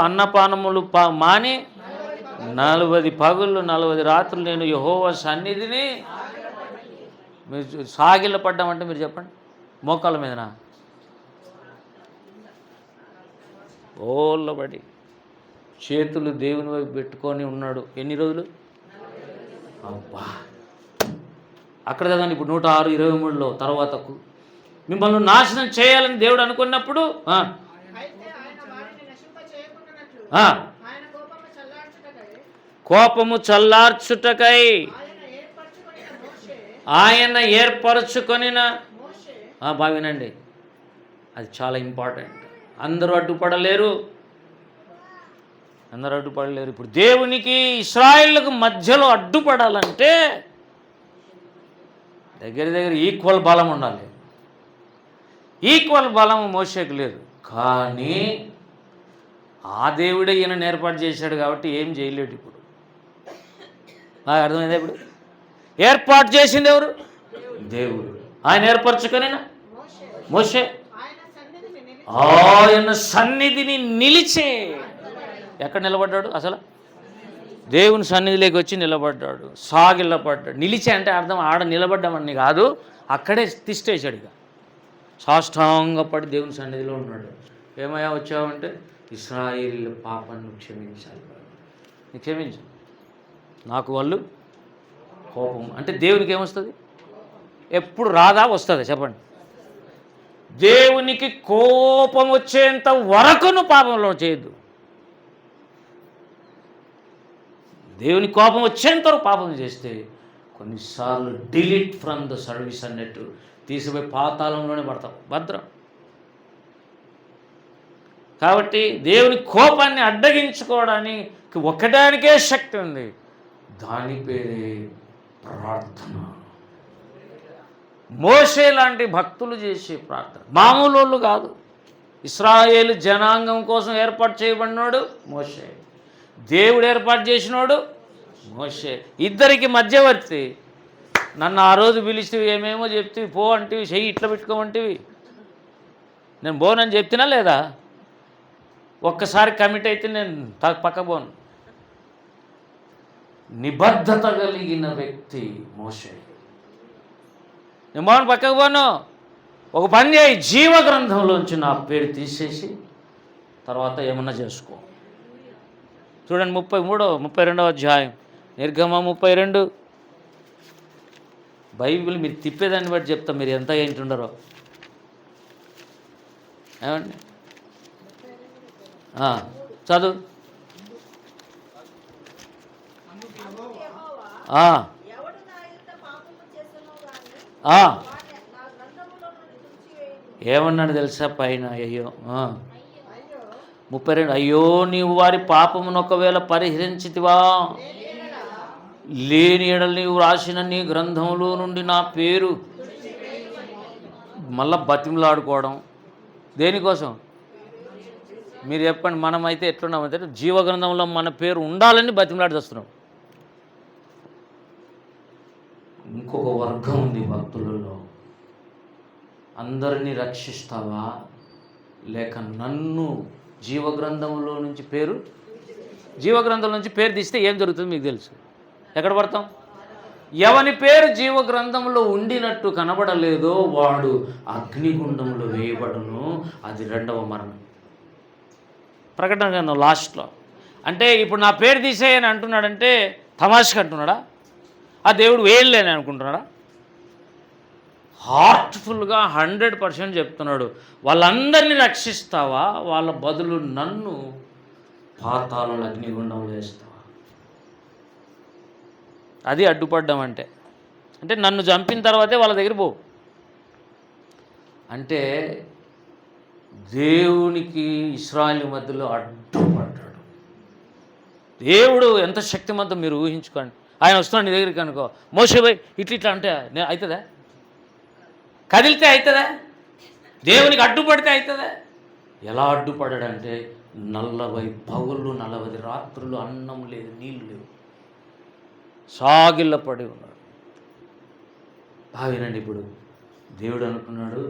S1: అన్నపానములు మాని 40 పగుళ్ళు 40 రాత్రులు నేను యెహోవా సన్నిధిని. మీరు సాగిల పడ్డామంటే మీరు చెప్పండి, మోకాళ్ళ మీదనా? ఓళ్ళబడి చేతులు దేవుని వైపు పెట్టుకొని ఉన్నాడు. ఎన్ని రోజులు? అబ్బా, అక్కడ కదండి. ఇప్పుడు 106:23 తర్వాత మిమ్మల్ని నాశనం చేయాలని దేవుడు అనుకున్నప్పుడు కోపము చల్లార్చుటకై ఆయన ఏర్పరచుకొనిన వినండి, అది చాలా ఇంపార్టెంట్. అందరూ అడ్డుపడలేరు. ఇప్పుడు దేవునికి ఇశ్రాయేలుకు మధ్యలో అడ్డుపడాలంటే దగ్గర ఈక్వల్ బలం ఉండాలి. ఈక్వల్ బలం మోషేకు లేదు. కానీ ఆ దేవుడే ఈయన ఏర్పాటు చేశాడు కాబట్టి ఏం చేయలేడు. ఇప్పుడు నాకు అర్థమైంది. ఇప్పుడు ఏర్పాటు చేసింది ఎవరు? దేవుడు. ఆయన ఏర్పరచుకొని మోషే ఆయన సన్నిధిని నిలిచే. ఎక్కడ నిలబడ్డాడు? అసలు దేవుని సన్నిధిలోకి వచ్చి నిలబడ్డాడు, సాగిల్లపడ్డాడు. నిలిచే అంటే అర్థం ఆడ నిలబడ్డామని కాదు, అక్కడే తిష్టేశాడు. ఇక సాష్టాంగపడి దేవుని సన్నిధిలో ఉన్నాడు. ఏమయ్యా వచ్చావంటే, ఇశ్రాయేలు పాపాన్ని క్షమించాలి, నీకు క్షమించు, నాకు వాళ్ళు కోపం. అంటే దేవునికి ఏమొస్తుంది? ఎప్పుడు రాదా? వస్తుంది. చెప్పండి. దేవునికి కోపం వచ్చేంత వరకు నువ్వు పాపంలో చేయొద్దు. దేవుని కోపం వచ్చేంత వరకు పాపం చేస్తే కొన్నిసార్లు డిలీట్ ఫ్రమ్ ద సర్వీస్ అన్నట్టు తీసిపోయి పాతాళంలోనే పడతాం. భద్రం. కాబట్టి దేవుని కోపాన్ని అడ్డగించుకోవడానికి ఒకదానికే శక్తి ఉంది, దాని పేరే ప్రార్థన. మోషే లాంటి భక్తులు చేసే ప్రార్థన మామూలు వాళ్ళు కాదు. ఇశ్రాయేలు జనాంగం కోసం ఏర్పాటు చేయబడినోడు మోషే, దేవుడు ఏర్పాటు చేసినోడు మోషే. ఇద్దరికి మధ్యవర్తి. నన్ను ఆ రోజు పిలిస్తే ఏమేమో చెప్తివి, పో అంటివి, చెయ్యి ఇట్లా పెట్టుకోమంటివి, నేను పోనని చెప్తున్నా లేదా? ఒక్కసారి కమిట్ అయితే నేను పక్క పోను. నిబద్ధత కలిగిన వ్యక్తి మోషే. నేను పోను, పక్కకు పోను. ఒక పని చేయి, జీవ గ్రంథంలోంచి నా పేరు తీసేసి తర్వాత ఏమన్నా చేసుకో. చూడండి 32వ అధ్యాయం, నిర్గమ 32. బైబిల్ మీరు తిప్పేదాన్ని బట్టి చెప్తా, మీరు ఎంత ఏంటుండరో. ఏమండి చదువు. ఏమన్నాడు తెలుసా పైన? అయ్యో 32, అయ్యో నీవు వారి పాపమును ఒకవేళ పరిహరించితివా, లేని ఎడల నీవు రాసిన నీ గ్రంథంలో నుండి నా పేరు. మళ్ళా బతిమలాడుకోవడం దేనికోసం? మీరు చెప్పండి. మనమైతే ఎట్లున్నామంటే జీవగ్రంథంలో మన పేరు ఉండాలని బతిమలాడి వస్తున్నాం. ఇంకొక వర్గం ఉంది భక్తులలో. అందరినీ రక్షిస్తావా, లేక నన్ను జీవగ్రంథంలో నుంచి పేరు తీస్తే ఏం జరుగుతుంది మీకు తెలుసు. ఎక్కడ పడతాం? ఎవని పేరు జీవగ్రంథంలో ఉండినట్టు కనబడలేదో వాడు అగ్నిగుండంలో వేయబడును, అది 2వ మరణం. ప్రకటన గ్రంథం లాస్ట్లో. అంటే ఇప్పుడు నా పేరు తీసేయని అంటున్నాడంటే తమాషగా అంటున్నాడా? ఆ దేవుడు వేయలేని అనుకుంటున్నాడా? హార్ట్ఫుల్గా 100% చెప్తున్నాడు. వాళ్ళందరినీ రక్షిస్తావా, వాళ్ళ బదులు నన్ను పాతాళంలో అగ్నిగుండం వేస్తావా? అది అడ్డుపడ్డం అంటే. అంటే నన్ను చంపిన తర్వాతే వాళ్ళ దగ్గర పో అంటే దేవునికి ఇశ్రాయేలు మధ్యలో అడ్డుపడ్డాడు. దేవుడు ఎంత శక్తిమంతం మీరు ఊహించుకోండి. ఆయన వస్తున్నాడు నీ దగ్గరికి అనుకో, మోషే పోయి ఇట్లా అంటే అవుతుందా? కదిలితే అవుతుందా? దేవునికి అడ్డుపడితే అవుతుందా? ఎలా అడ్డుపడ్డాడంటే 40 పగుళ్ళు 40 రాత్రులు అన్నం లేదు, నీళ్ళు లేవు, సాగిల్లపడి ఉన్నాడు. వినండి. ఇప్పుడు దేవుడు అనుకున్నాడు,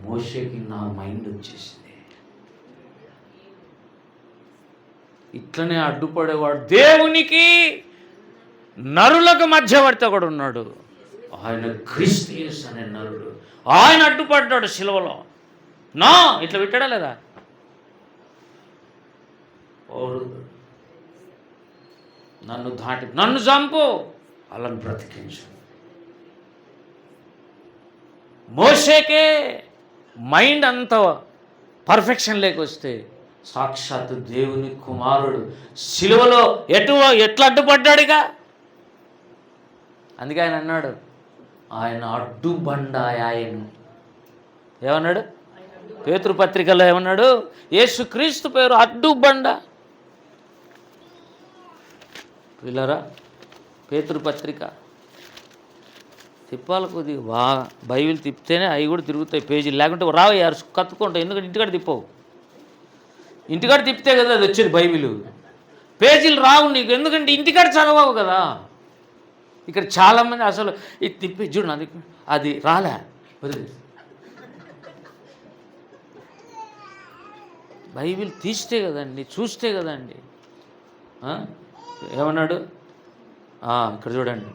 S1: మోషేకి నా మైండ్ వచ్చేసింది, ఇట్లనే అడ్డుపడేవాడు దేవునికి నరులకు మధ్యవర్తి ఒకడు ఉన్నాడు. ఆయన క్రిస్టియస్ అనే నరుడు. ఆయన అడ్డుపడ్డాడు శిలువలో. నా ఇట్లా పెట్టాడా లేదా? నన్ను దాటి నన్ను చంపు, వాళ్ళని బ్రతికించు. మోషేకే మైండ్ అంత పర్ఫెక్షన్ లేకొస్తే సాక్షాత్తు దేవుని కుమారుడు శిలువలో ఎట్లా అడ్డుపడ్డాడుగా? అందుకే ఆయన అన్నాడు, ఆయన అడ్డుబండ ఆయన. ఏమన్నాడు? పేతురు పత్రికలో ఏమన్నాడు? యేసుక్రీస్తు పేరు అడ్డుబండ. పిల్లరా, పేతురు పత్రిక తిప్పాలి కొద్దిగా, బైబిల్ తిప్పితేనే అవి కూడా తిరుగుతాయి పేజీలు, లేకుంటే రావయ్యారు కత్తుకుంటావు. ఎందుకంటే ఇంటికాడ తిప్పవు, ఇంటికాడ తిప్పితే కదా అది వచ్చేది బైబిల్. పేజీలు రావు నీకు, ఎందుకంటే ఇంటికాడ చదవవు కదా. ఇక్కడ చాలామంది అసలు ఇది తిప్పి చూడు అది అది రాలే వదిలేదు. బైబిల్ తీస్తే కదండి, చూస్తే కదండి. ఏమన్నాడు ఇక్కడ చూడండి,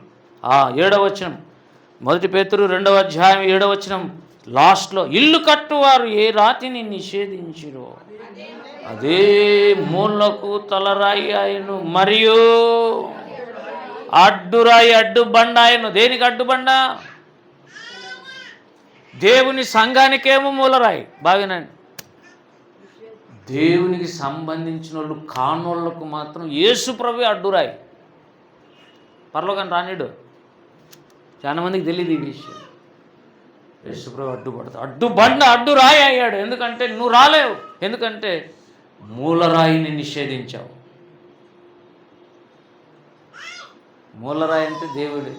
S1: 7వ వచనం, 1 పేతురు 2వ అధ్యాయం 7వ వచనం లాస్ట్లో, ఇల్లు కట్టువారు ఏ రాతిని నిషేధించిరో అదే మూలకు తలరాయి ఆయను, మరియు అడ్డురాయి అడ్డుబండ ఆయను. దేనికి అడ్డుబండ? దేవుని సంఘానికేమో మూలరాయి. బాగానండి, దేవునికి సంబంధించిన వాళ్ళు కానోళ్లకు మాత్రం యేసు ప్రభు అడ్డురాయి. పరలోకాన్ని రానిడు. చాలా మందికి తెలియదు ఈ విషయం. యేసు ప్రభు అడ్డుపడతాడు, అడ్డుబండ అడ్డురాయి అయ్యాడు. ఎందుకంటే నువ్వు రాలేవు, ఎందుకంటే మూలరాయిని నిషేధించావు. మూలరాయి అంటే దేవుడు,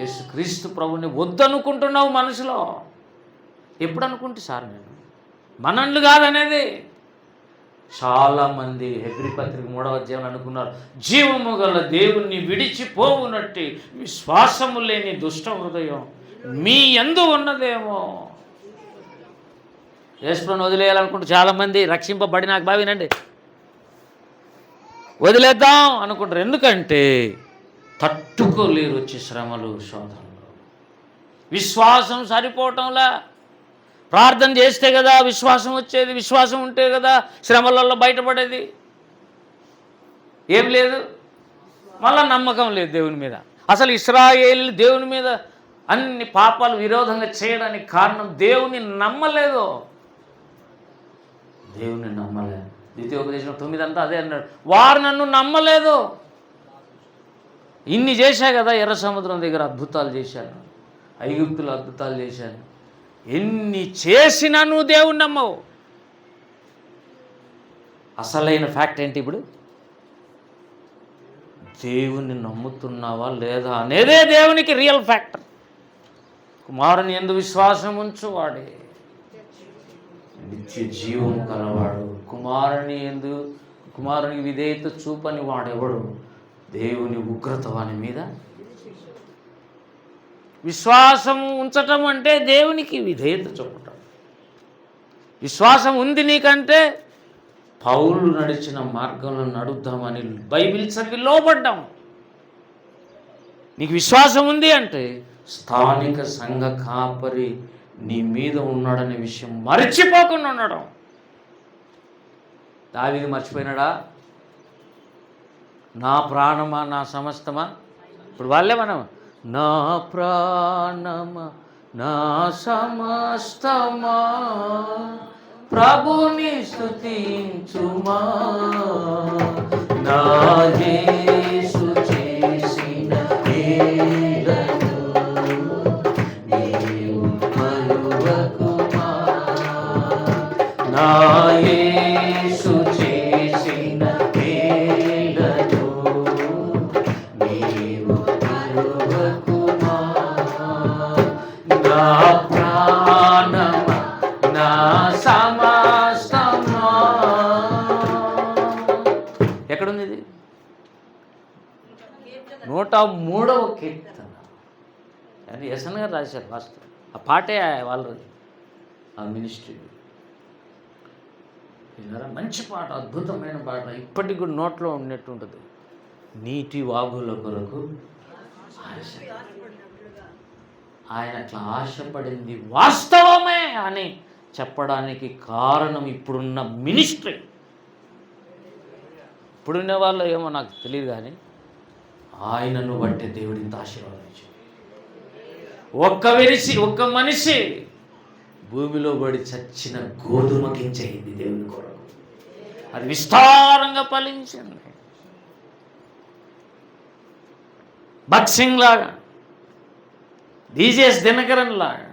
S1: యేసుక్రీస్తు ప్రభుని వద్దనుకుంటున్నావు మనసులో. ఎప్పుడు అనుకుంటే సార్ నేను మనల్ని కాదనేది. చాలామంది హెబ్రీ పత్రిక 3వ అధ్యాయం అనుకున్నారు, జీవము గల దేవుణ్ణి విడిచిపోవునట్టి విశ్వాసము లేని దుష్ట హృదయం మీ యందు ఉన్నదేమో. యేసుని వదిలేయాలనుకుంటూ చాలామంది రక్షింపబడి నాకు బావినండి వదిలేద్దాం అనుకుంటారు. ఎందుకంటే తట్టుకోలేరు వచ్చే శ్రమలు, శోధనలు. విశ్వాసం సరిపోవటంలా. ప్రార్థన చేస్తే కదా విశ్వాసం వచ్చేది, విశ్వాసం ఉంటే కదా శ్రమలలో బయటపడేది. ఏం లేదు, మళ్ళా నమ్మకం లేదు దేవుని మీద. అసలు ఇశ్రాయేలు దేవుని మీద అన్ని పాపాలు విరోధంగా చేయడానికి కారణం దేవుని నమ్మలేదు. దేవుని నమ్మలేదు. ద్వితీయోపదేశం 9 అంతా అదే అన్నాడు, వారు నన్ను నమ్మలేదు. ఇన్ని చేశా కదా, ఎర్ర సముద్రం దగ్గర అద్భుతాలు చేశాను, ఐగుప్తులు అద్భుతాలు చేశాను, ఎన్ని చేసినా నువ్వు దేవుని నమ్మవు. అసలైన ఫ్యాక్ట్ ఏంటి? ఇప్పుడు దేవుని నమ్ముతున్నావా లేదా అనేదే దేవునికి రియల్ ఫ్యాక్టర్. కుమారుని యందు విశ్వాసం ఉంచు వాడే నిత్య జీవము కలవాడు. కుమారునికి విధేయత చూపని వాడెవడు దేవుని ఉగ్రత వాని మీద. విశ్వాసం ఉంచటం అంటే దేవునికి విధేయత చూపటం. విశ్వాసం ఉంది నీకంటే పౌలు నడిచిన మార్గంలో నడుద్దామని బైబిల్ చదివి లోబడ్డాం. నీకు విశ్వాసం ఉంది అంటే స్థానిక సంఘ కాపరి నీ మీద ఉన్నాడనే విషయం మర్చిపోకుండా ఉండడం. దావీదు మర్చిపోయినాడా? నా ప్రాణమా నా సమస్తమా. ఇప్పుడు వాళ్ళే మనం, నా ప్రాణమా నా సమస్తమా ప్రభుని స్తుతించుమా, నా యేసు చేసిన మేలను నీవు మరువకుమా, నా యేసు చేసిన మేలను నీవు మరువకుమా, నా ప్రాణమా నా సమస్తమా. ఎక్కడుంది ఇది? 103వ కీర్తన. అది ఎస్ఎన్ గారు రాశారు ఫస్ట్. ఆ పాటే వాళ్ళది, ఆ మినిస్ట్రీ. మంచి పాట, అద్భుతమైన పాట, ఇప్పటికి కూడా నోట్లో ఉన్నట్టు ఉంటుంది. నీటి వాగుల కొరకు ఆశ. ఆయన అట్లా ఆశపడింది వాస్తవమే అని చెప్పడానికి కారణం ఇప్పుడున్న మినిస్ట్రీ. ఇప్పుడున్న వాళ్ళు ఏమో నాకు తెలియదు, కానీ ఆయనను బట్టే దేవుడు ఇంత ఆశీర్వాదించాడు. ఒక్క మనిషి భూమిలో పడి చచ్చిన గోధుమ గింజయింది దేవుని కొరకు. అది విస్తారంగా ఫలించింది. బక్సింగ్ లాగా డీజేఎస్ దినకరన్ లాగా,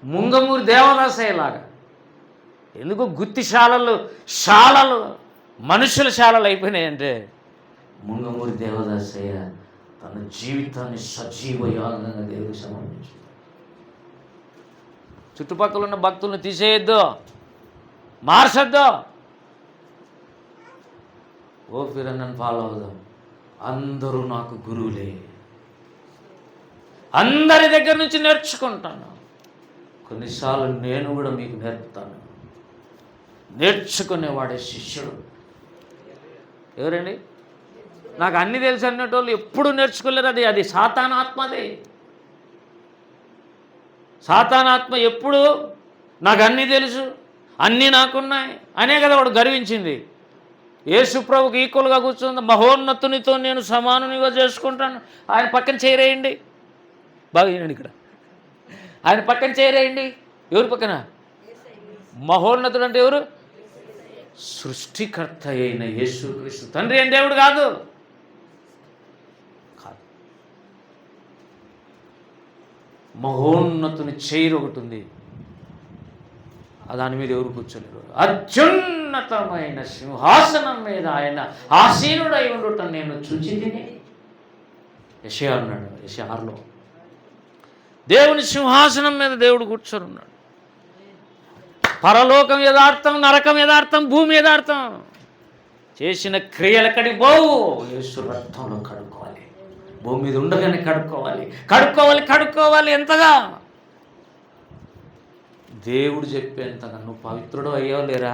S1: ముంగమూరి దేవదాసయ్యలాగా. ఎందుకు శాలలు మనుషుల శాలలు అయిపోయినాయంటే, ముంగమూరి దేవదాసయ్య తన జీవితాన్ని సజీవ యాగంగా దేవుడికి సమర్పించాడు. చుట్టుపక్కల ఉన్న భక్తులను తీసేయొద్దు, మార్చొద్దు. ఓపిరన్నను ఫాలో అవుదాం. అందరూ నాకు గురువులే, అందరి దగ్గర నుంచి నేర్చుకుంటాను. కొన్నిసార్లు నేను కూడా మీకు నేర్పుతాను. నేర్చుకునేవాడే శిష్యుడు. ఎవరండి? నాకు అన్నీ తెలుసు అన్నటోళ్ళు ఎప్పుడు నేర్చుకోలేరు. అది సాతానాత్మదే. సాతానాత్మ ఎప్పుడు నాకు అన్నీ తెలుసు, అన్నీ నాకున్నాయి అనే కదా వాడు గర్వించింది. యేసుప్రభుకి ఈక్వల్గా కూర్చుంది. మహోన్నతునితో నేను సమానునిగా చేసుకుంటాను. ఆయన పక్కన చేరేయండి. బాగా వినండి ఇక్కడ, ఆయన పక్కన చేరేయండి. ఎవరి పక్కన? మహోన్నతుడు అంటే ఎవరు? సృష్టికర్త అయిన యేసుక్రీస్తు. తండ్రి అయిన దేవుడు కాదు. మహోన్నతుని చైర్ ఒకటి ఉంది, దాని మీద ఎవరు కూర్చోలేరు. అత్యున్నతమైన సింహాసనం మీద ఆయన ఆసీనుడై ఉండటం నేను చూచి తిని. యెషయా అన్నాడు, యెషయా 6లో, దేవుని సింహాసనం మీద దేవుడు కూర్చొని ఉన్నాడు. పరలోకం యథార్థం, నరకం యథార్థం, భూమి యథార్థం. చేసిన క్రియలక్కడికి పోవు, యేసు రక్తంలో కడుక్కోవాలి. భూమి మీద ఉండగానే కడుక్కోవాలి. ఎంతగా? దేవుడు చెప్పేంతగా. నువ్వు పవిత్రుడు అయ్యావు లేరా?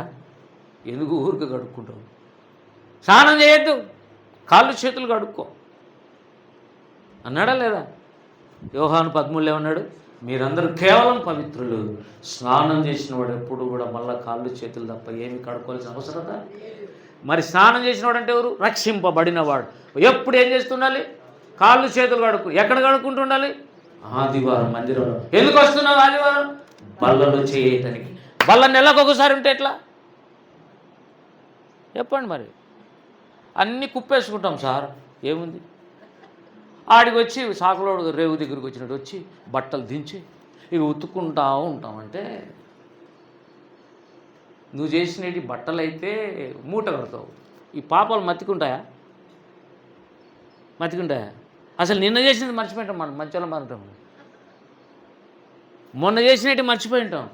S1: ఎందుకు ఊరికి కడుక్కుంటావు? స్నానం చేయొద్దు, కాళ్ళు చేతులు కడుక్కో అన్నాడా లేదా? యోహాను 13 ఏమన్నాడు? మీరందరూ కేవలం పవిత్రులు, స్నానం చేసిన వాడు ఎప్పుడు కూడా మళ్ళీ కాళ్ళు చేతులు తప్ప ఏమి కడుక్కోవాల్సిన అవసరమా? మరి స్నానం చేసిన వాడు అంటే ఎవరు? రక్షింపబడినవాడు. ఎప్పుడు ఏం చేస్తుండాలి? కాళ్ళు చేతులు కడుక్కు. ఎక్కడ కడుక్కుంటుండాలి? ఆదివారం మందిరంలో. ఎందుకు వస్తున్నావు ఆదివారం? బల్లలో చేయటానికి. బల్ల నెలకు ఒకసారి ఉంటే ఎట్లా చెప్పండి? మరి అన్నీ కుప్పేసుకుంటాం సార్, ఏముంది? ఆడికి వచ్చి సాకులోడు రేవు దగ్గరికి వచ్చినట్టు వచ్చి బట్టలు దించి ఇవి ఉతుక్కుంటా ఉంటామంటే, నువ్వు చేసినవి బట్టలు అయితే మూట కడతావు. ఈ పాపాలు మతికుంటాయా? అసలు నిన్న చేసినది మర్చిపోయింటాం. మనం మంచిగా మారుతాం. మొన్న చేసినట్టు మర్చిపోయి ఉంటాం.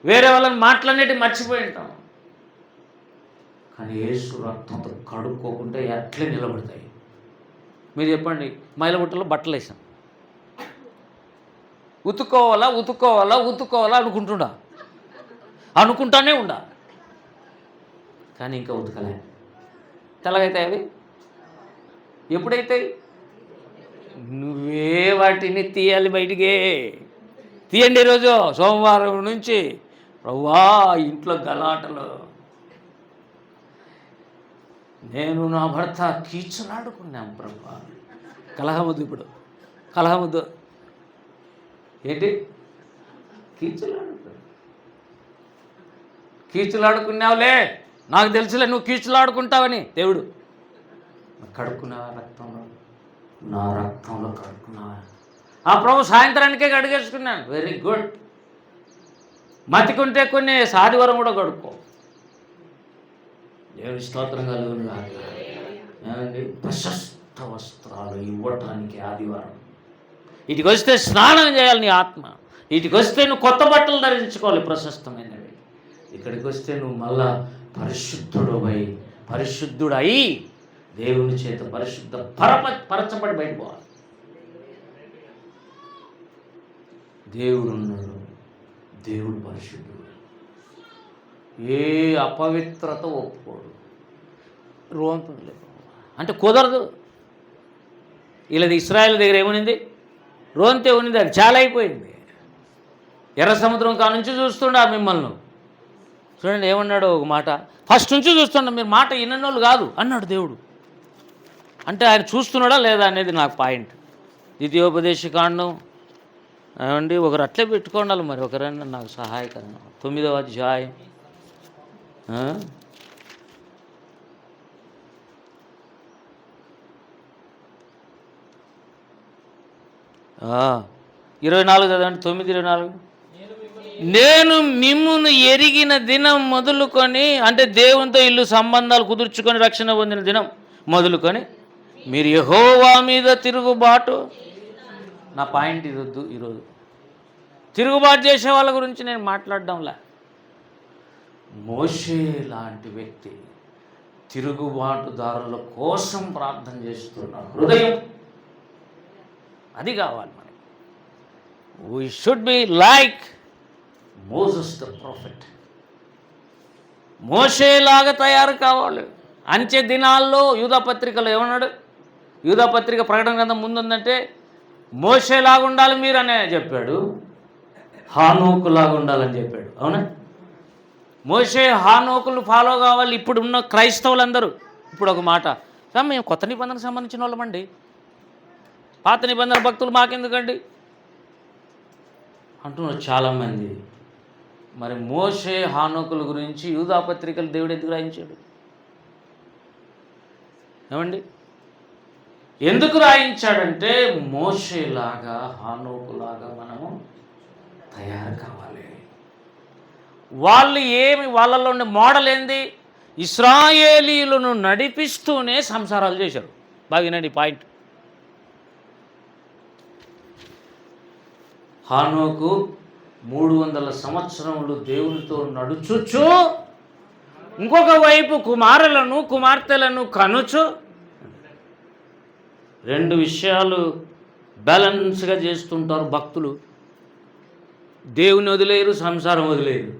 S1: వేరే వాళ్ళని మాట్లాడినట్టు మర్చిపోయి ఉంటాం. కానీ యేసు రక్తంతో కడుక్కోకుంటే ఎట్లే నిలబడతాయి? మీరు చెప్పండి. మైల బుట్టలో బట్టలు వేసాం, ఉతుక్కోవాలా అనుకుంటానే ఉండా, కానీ ఇంకా ఉతకలే. తెల్లగైతాయి అవి. ఎప్పుడైతాయి? నువ్వే వాటిని తీయాలి బయటికి. తీయండి. ఈరోజు సోమవారం నుంచి ప్రభువా ఇంట్లో గలాటలు, నేను నా భర్త కీచులాడుకున్నాం ప్రభువా. కలహముద్దు. ఇప్పుడు కలహముద్దు ఏంటి? కీచులాడుకున్నావులే, నాకు తెలుసులే నువ్వు కీచులాడుకుంటావని. దేవుడు కడుక్కున్నావా? రక్తంలో, నా రక్తంలో కడుక్కున్నావా? ఆ ప్రభు సాయంత్రానికే కడిగేసుకున్నాను. Very good. మతికుంటే కొన్ని ఆదివారం కూడా కడుక్కో. దేవుని స్తోత్రం కలుగును గాక. ఏమండి? ప్రశస్త వస్త్రాలు ఇవ్వటానికి ఆదివారం. వీటికి వస్తే స్నానం చేయాలి నీ ఆత్మ. వీటికి వస్తే నువ్వు కొత్త బట్టలు ధరించుకోవాలి ప్రశస్తమైనవి. ఇక్కడికి వస్తే నువ్వు మళ్ళా పరిశుద్ధుడై దేవుని చేత పరచబడి బయట పోవాలి. దేవుడు ఉన్నాడు, దేవుడు పరిశుద్ధుడు. ఏ అపవిత్రత ఒప్పుకోడు. రోంతుంది అంటే కుదరదు. వీళ్ళది ఇశ్రాయేలు దగ్గర ఏమునింది? రోంతే ఉన్నది, అది చాలా అయిపోయింది. ఎర్ర సముద్రం కా నుంచి చూస్తుండ మిమ్మల్ని. చూడండి ఏమన్నాడు ఒక మాట, ఫస్ట్ నుంచి చూస్తుండ, మీరు మాట విన్నోళ్ళు కాదు అన్నాడు దేవుడు. అంటే ఆయన చూస్తున్నాడా లేదా అనేది నాకు పాయింట్. ద్వితీయోపదేశకాండం ఏమండి, ఒకరు అట్లే పెట్టుకోండాలి. మరి ఒకరైనా నాకు సహాయకరంగా 9వ అధ్యాయం 24 చదవండి, 9:24. నేను మిమ్మును ఎరిగిన దినం మొదలుకొని, అంటే దేవునితో ఇల్లు సంబంధాలు కుదుర్చుకొని రక్షణ పొందిన దినం మొదలుకొని మీరు యెహోవా మీద తిరుగుబాటు, నా పాయింట్ ఇది వద్దు ఈరోజు, తిరుగుబాటు చేసే వాళ్ళ గురించి నేను మాట్లాడడంలా. మోషే లాంటి వ్యక్తి తిరుగుబాటుదారుల కోసం ప్రార్థన చేస్తున్నాడు. హృదయం అది కావాలి మనకి. We should be like Moses the prophet. మోషేలాగా తయారు కావాలి. అంచె దినాల్లో యూదాపత్రికలో ఏమన్నాడు? యూదాపత్రిక ప్రకటన గ్రంథం ముందుందంటే మోషేలాగా ఉండాలి మీరు అనే చెప్పాడు, హానోకులాగా ఉండాలని చెప్పాడు. అవునా? మోషే హానోకులు ఫాలో కావాలి. ఇప్పుడు ఉన్న క్రైస్తవులందరూ ఇప్పుడు ఒక మాట, మేము కొత్త నిబంధనకు సంబంధించిన వాళ్ళమండి, పాత నిబంధన భక్తులు మాకెందుకండి అంటున్నారు చాలామంది. మరి మోషే హానోకుల గురించి యూదాపత్రికలు దేవుడు ఎందుకు రాయించాడు? ఏమండి, ఎందుకు రాయించాడంటే మోషేలాగా హానోకులాగా మనము తయారు కావాలి. వాళ్ళు వాళ్ళలో ఉండే మోడల్ ఏంది? ఇశ్రాయేలీయులను నడిపిస్తూనే సంసారాలు చేశారు. బాగినండి పాయింట్. హానోకు 300 సంవత్సరములు దేవునితో నడుచుచు, ఇంకొక వైపు కుమారులను కుమార్తెలను కనుచు, 2 విషయాలు బ్యాలెన్స్గా చేస్తుంటారు భక్తులు. దేవుని వదిలేరు, సంసారం వదిలేరు.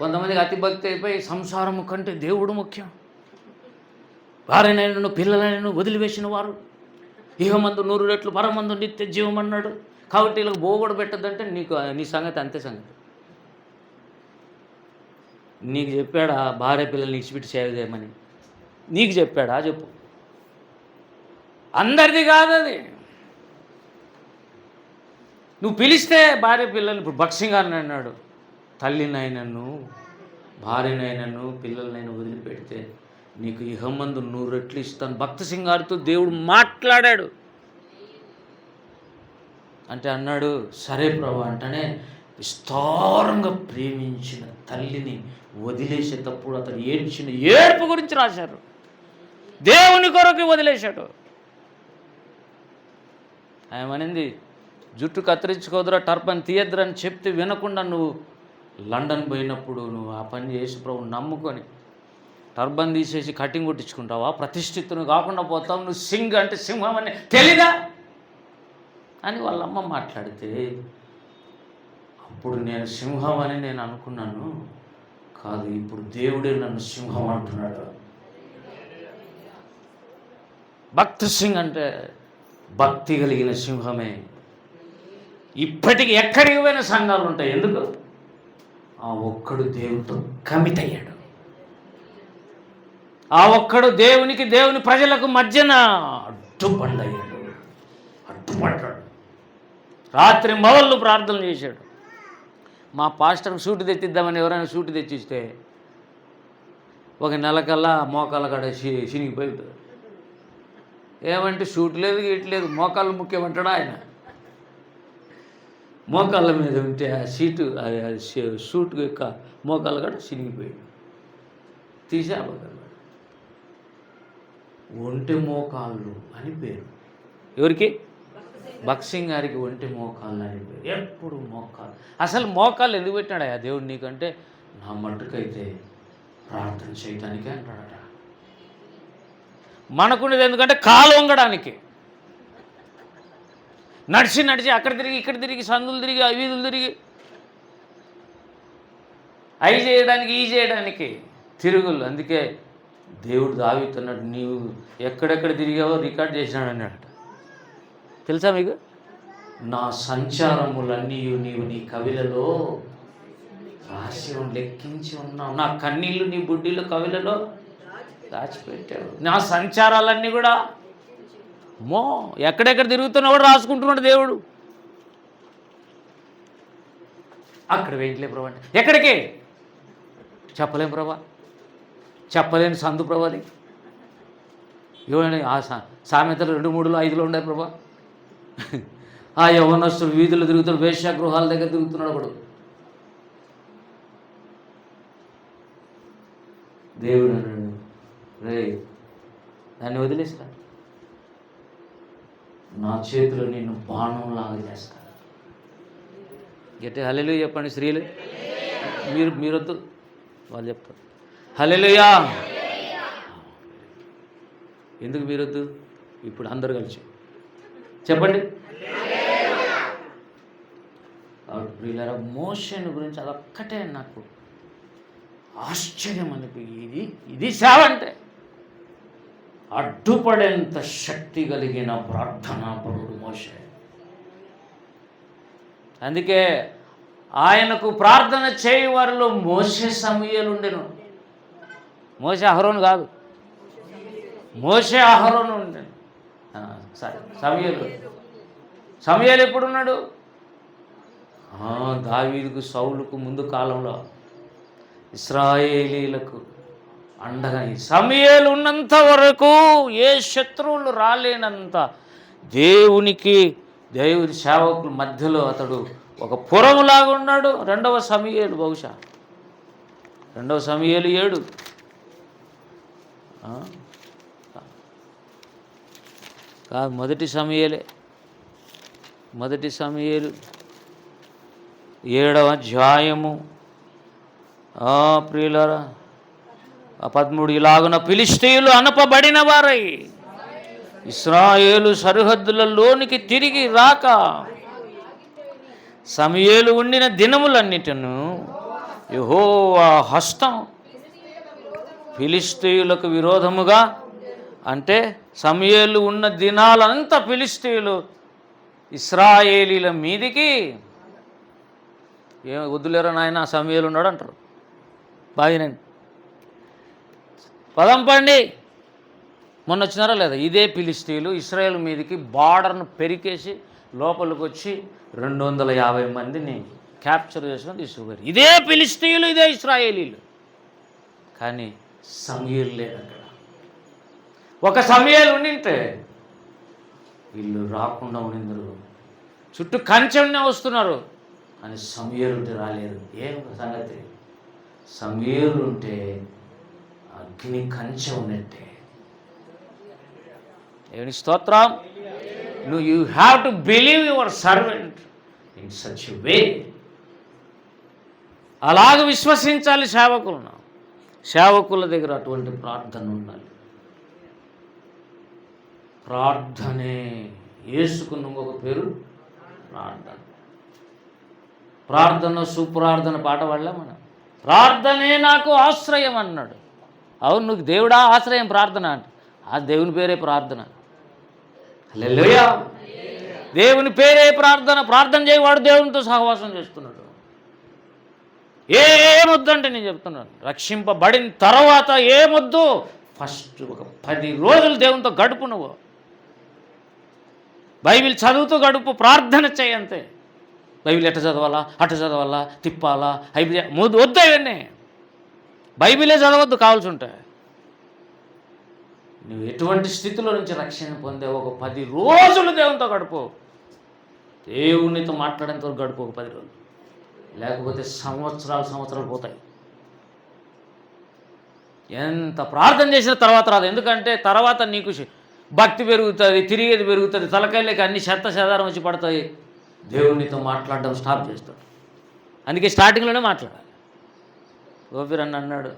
S1: కొంతమందికి అతి భక్తి అయిపోయి సంసారము కంటే దేవుడు ముఖ్యం, వారినైనా పిల్లలైనా వదిలివేసిన వారు ఇహమందు 100 రెట్లు పరమందు నిత్య జీవం అన్నాడు. కాబట్టి వీళ్ళకి బోగొడ పెట్టద్దంటే నీ సంగతి అంతే సంగతి. నీకు చెప్పాడా భార్య పిల్లల్ని ఇచ్చిపెట్టి సేవ చేయమని? నీకు చెప్పాడా? చెప్పు. అందరిది కాదు అది. నువ్వు పిలిస్తే భార్య పిల్లల్ని, ఇప్పుడు భక్సింగ్ గారిని అన్నాడు, తల్లినైనను భార్యనైనను పిల్లలనైనా వదిలిపెడితే నీకు ఇహమందు 100 రెట్లు ఇస్తాను. భక్త సింగ్ గారితో దేవుడు మాట్లాడాడు. అంటే అన్నాడు, సరే ప్రభు. అంటేనే విస్తారంగా ప్రేమించిన తల్లిని వదిలేసేటప్పుడు అతను ఏడ్చిన ఏడుపు గురించి రాశారు. దేవుని కొరకు వదిలేశాడు. ఆయమనింది, జుట్టు కత్తిరించుకోదురా, టర్పన్ తీయద్దురా అని చెప్తే వినకుండా నువ్వు లండన్ పోయినప్పుడు నువ్వు ఆ పని చేసి ప్రభు నమ్ముకొని టర్బన్ తీసేసి కటింగ్ కొట్టించుకుంటావా? ప్రతిష్ఠితును కాకుండా పోతావు. నువ్వు సింగ్ అంటే సింహం అని తెలీదా అని వాళ్ళమ్మ మాట్లాడితే, అప్పుడు నేను సింహం అని నేను అనుకున్నాను. కాదు, ఇప్పుడు దేవుడే నన్ను సింహం అంటున్నాడు. భక్త సింగ్ అంటే భక్తి కలిగిన సింహమే. ఇప్పటికి ఎక్కడికి పోయిన సంఘాలు ఉంటాయి. ఎందుకు? ఆ ఒక్కడు దేవుడితో కమిట్ అయ్యాడు. ఆ ఒక్కడు దేవుని ప్రజలకు మధ్యన అడ్డుపడ్డాడు. రాత్రి మొదళ్ళు ప్రార్థనలు చేశాడు. మా పాస్టర్కి సూటు తెచ్చిద్దామని ఎవరైనా సూటు తెచ్చిస్తే ఒక నెలకల్లా మోకాళ్ళ కాడ చినిగిపోయి, ఏమంటే సూటు లేదు గీయట్లేదు, మోకాళ్ళు ముఖ్యమంటాడు ఆయన. మోకాళ్ళ మీద ఉంటే ఆ సూట్ యొక్క మోకాళ్ళు కూడా చినిగిపోయాడు. తీసేపోతాడు. ఒంటె మోకాళ్ళు అని పేరు. ఎవరికి? భక్సింగ్ గారికి ఒంటె మోకాళ్ళు అని పేరు. ఎప్పుడు మోకాళ్ళు. అసలు మోకాళ్ళు ఎందుకు పెట్టాడు ఆ దేవుడు నీకంటే? నా మట్టుకైతే ప్రార్థన చేయటానికే అంటాడట. మనకునేది ఎందుకంటే కాలు వంగడానికి. నడిచి అక్కడ తిరిగి ఇక్కడ తిరిగి సందులు తిరిగి వీధులు తిరిగి అవి చేయడానికి ఈ చేయడానికి తిరుగులు. అందుకే దేవుడు దావీదున్నాడు, నీవు ఎక్కడెక్కడ తిరిగావో రికార్డ్ చేసినాడు అన్నాడట. తెలుసా మీకు? నా సంచారములన్నీ నీవు నీ కవిలలో రాసి లెక్కించి ఉన్నావు. నా కన్నీళ్ళు నీ బుడ్డిలో కవిలలో దాచిపెట్టావు. నా సంచారాలన్నీ కూడా ఎక్కడెక్కడ తిరుగుతున్నా కూడా రాసుకుంటున్నాడు దేవుడు. అక్కడ వేయట్లే ప్రభా అంటే ఎక్కడికి చెప్పలేం ప్రభా, చెప్పలేని సందు ప్రభా. అది ఇవ్వండి. ఆ సామెతలు 2, 3, 5 ఉన్నాయి ప్రభా. ఆ యవ్వనస్తుడు వీధులు తిరుగుతాడు, వేశ్యాగృహాల దగ్గర తిరుగుతున్నాడు ఒకడు. దేవుడు అన్నాడు, రే దాన్ని వదిలేస్తా, నా చేతిలో నిన్ను బాణంలాగా చేస్తాను. గట్టి హల్లెలూయా చెప్పండి స్త్రీలు. మీరొద్దు, వాళ్ళు చెప్తారు హల్లెలూయా. ఎందుకు మీరొద్దు? ఇప్పుడు అందరు కలిసి చెప్పండి. ప్రియులారా, మోషేను గురించి అదొక్కటే నాకు ఆశ్చర్యం అనిపించింది. ఇది సేవ అంటే అడ్డుపడేంత శక్తి కలిగిన ప్రార్థనాపరుడు మోషే. అందుకే ఆయనకు ప్రార్థన చేయి వారిలో మోషే సమూయేలు ఉండెను. మోషే అహరోను కాదు, మోషే అహరోను ఉండెను. సరే, సమూయేలు ఎప్పుడున్నాడు? దావీదుకు సౌలుకు ముందు కాలంలో ఇశ్రాయేలీలకు అండగా సమూయేలు ఉన్నంత వరకు ఏ శత్రువులు రాలేనంత దేవుని సేవకుల మధ్యలో అతడు ఒక పురములాగా ఉన్నాడు. రెండవ సమూయేలు, బహుశా రెండవ సమూయేలు 7 కాదు, మొదటి సమూయేలు 7వ అధ్యాయము ప్రియులారా 13. ఇలాగున ఫిలిష్తీయులు అనపబడిన వారై ఇశ్రాయేలు సరిహద్దులలోనికి తిరిగి రాక సమూయేలు ఉండిన దినములన్నిటిను యెహోవా హస్తం ఫిలిష్తీయులకు విరోధముగా, అంటే సమూయేలు ఉన్న దినాలంతా ఫిలిష్తీయులు ఇశ్రాయేలీల మీదికి వద్దులేరా నాయన సమూయేలు ఉన్నాడు అంటారు. బాగినండి పదం పండి మొన్న వచ్చినారా లేదా? ఇదే ఫిలిష్తీయులు ఇశ్రాయేల్ మీదకి బార్డర్ను పెరికేసి లోపలికి వచ్చి 250 మందిని క్యాప్చర్ చేసుకొని తీసుకుపోయారు. ఇదే ఫిలిష్తీయులు, ఇదే ఇశ్రాయేలీలు. కానీ సమూయేలు లేదు అక్కడ. ఒక సమూయేలు ఉండింటే వీళ్ళు రాకుండా ఉండిందరు. చుట్టూ కంచెనే వస్తున్నారు, కానీ సమూయేలు ఉంటే రాలేరు. ఏం సంగతి? సమూయేలు ఉంటే అగ్ని కంచె ఉన్నట్టే. ఏమి స్తోత్రం. You have to believe your servant in such a way. అలాగ విశ్వసించాలి సేవకులను. సేవకుల దగ్గర అటువంటి ప్రార్థన ఉండాలి. ప్రార్థనే యేసుకున్న ఒక పేరు ప్రార్థన. ప్రార్థన సుప్రార్థన పాట పాడలే మనం. ప్రార్థనే నాకు ఆశ్రయం అన్నాడు. అవును, నువ్వు దేవుడా ఆశ్రయం ప్రార్థన అంటే ఆ దేవుని పేరే ప్రార్థన. హల్లెలూయా. దేవుని పేరే ప్రార్థన. ప్రార్థన చేయవాడు దేవునితో సహవాసం చేస్తున్నాడు. ఏమొద్దు అంటే నేను చెప్తున్నాను, రక్షింపబడిన తర్వాత ఏమొద్దు, ఫస్ట్ ఒక 10 రోజులు దేవునితో గడుపు. నువ్వు బైబిల్ చదువుతూ గడుపు, ప్రార్థన చేయంతే. బైబిల్ ఎట్ట చదవాలా, అట్ట చదవాలా, తిప్పాలా, వద్దు అవన్నీ. బైబిలే చదవద్దు కావాల్సి ఉంటాయి. నువ్వు ఎటువంటి స్థితిలో నుంచి రక్షణ పొందే ఒక 10 రోజులు దేవునితో గడుపు. దేవునితో మాట్లాడేంత వరకు గడుపు ఒక 10 రోజులు. లేకపోతే సంవత్సరాలు పోతాయి. ఎంత ప్రార్థన చేసిన తర్వాత రాదు. ఎందుకంటే తర్వాత నీకు భక్తి పెరుగుతుంది, తిరిగేది పెరుగుతుంది, తలకాయలకి అన్ని చెదారం వచ్చి పడతాయి. దేవునితో మాట్లాడడం స్టాప్ చేస్తాడు. అందుకే స్టార్టింగ్లోనే మాట్లాడాలి. గోపిరన్న అన్నాడు,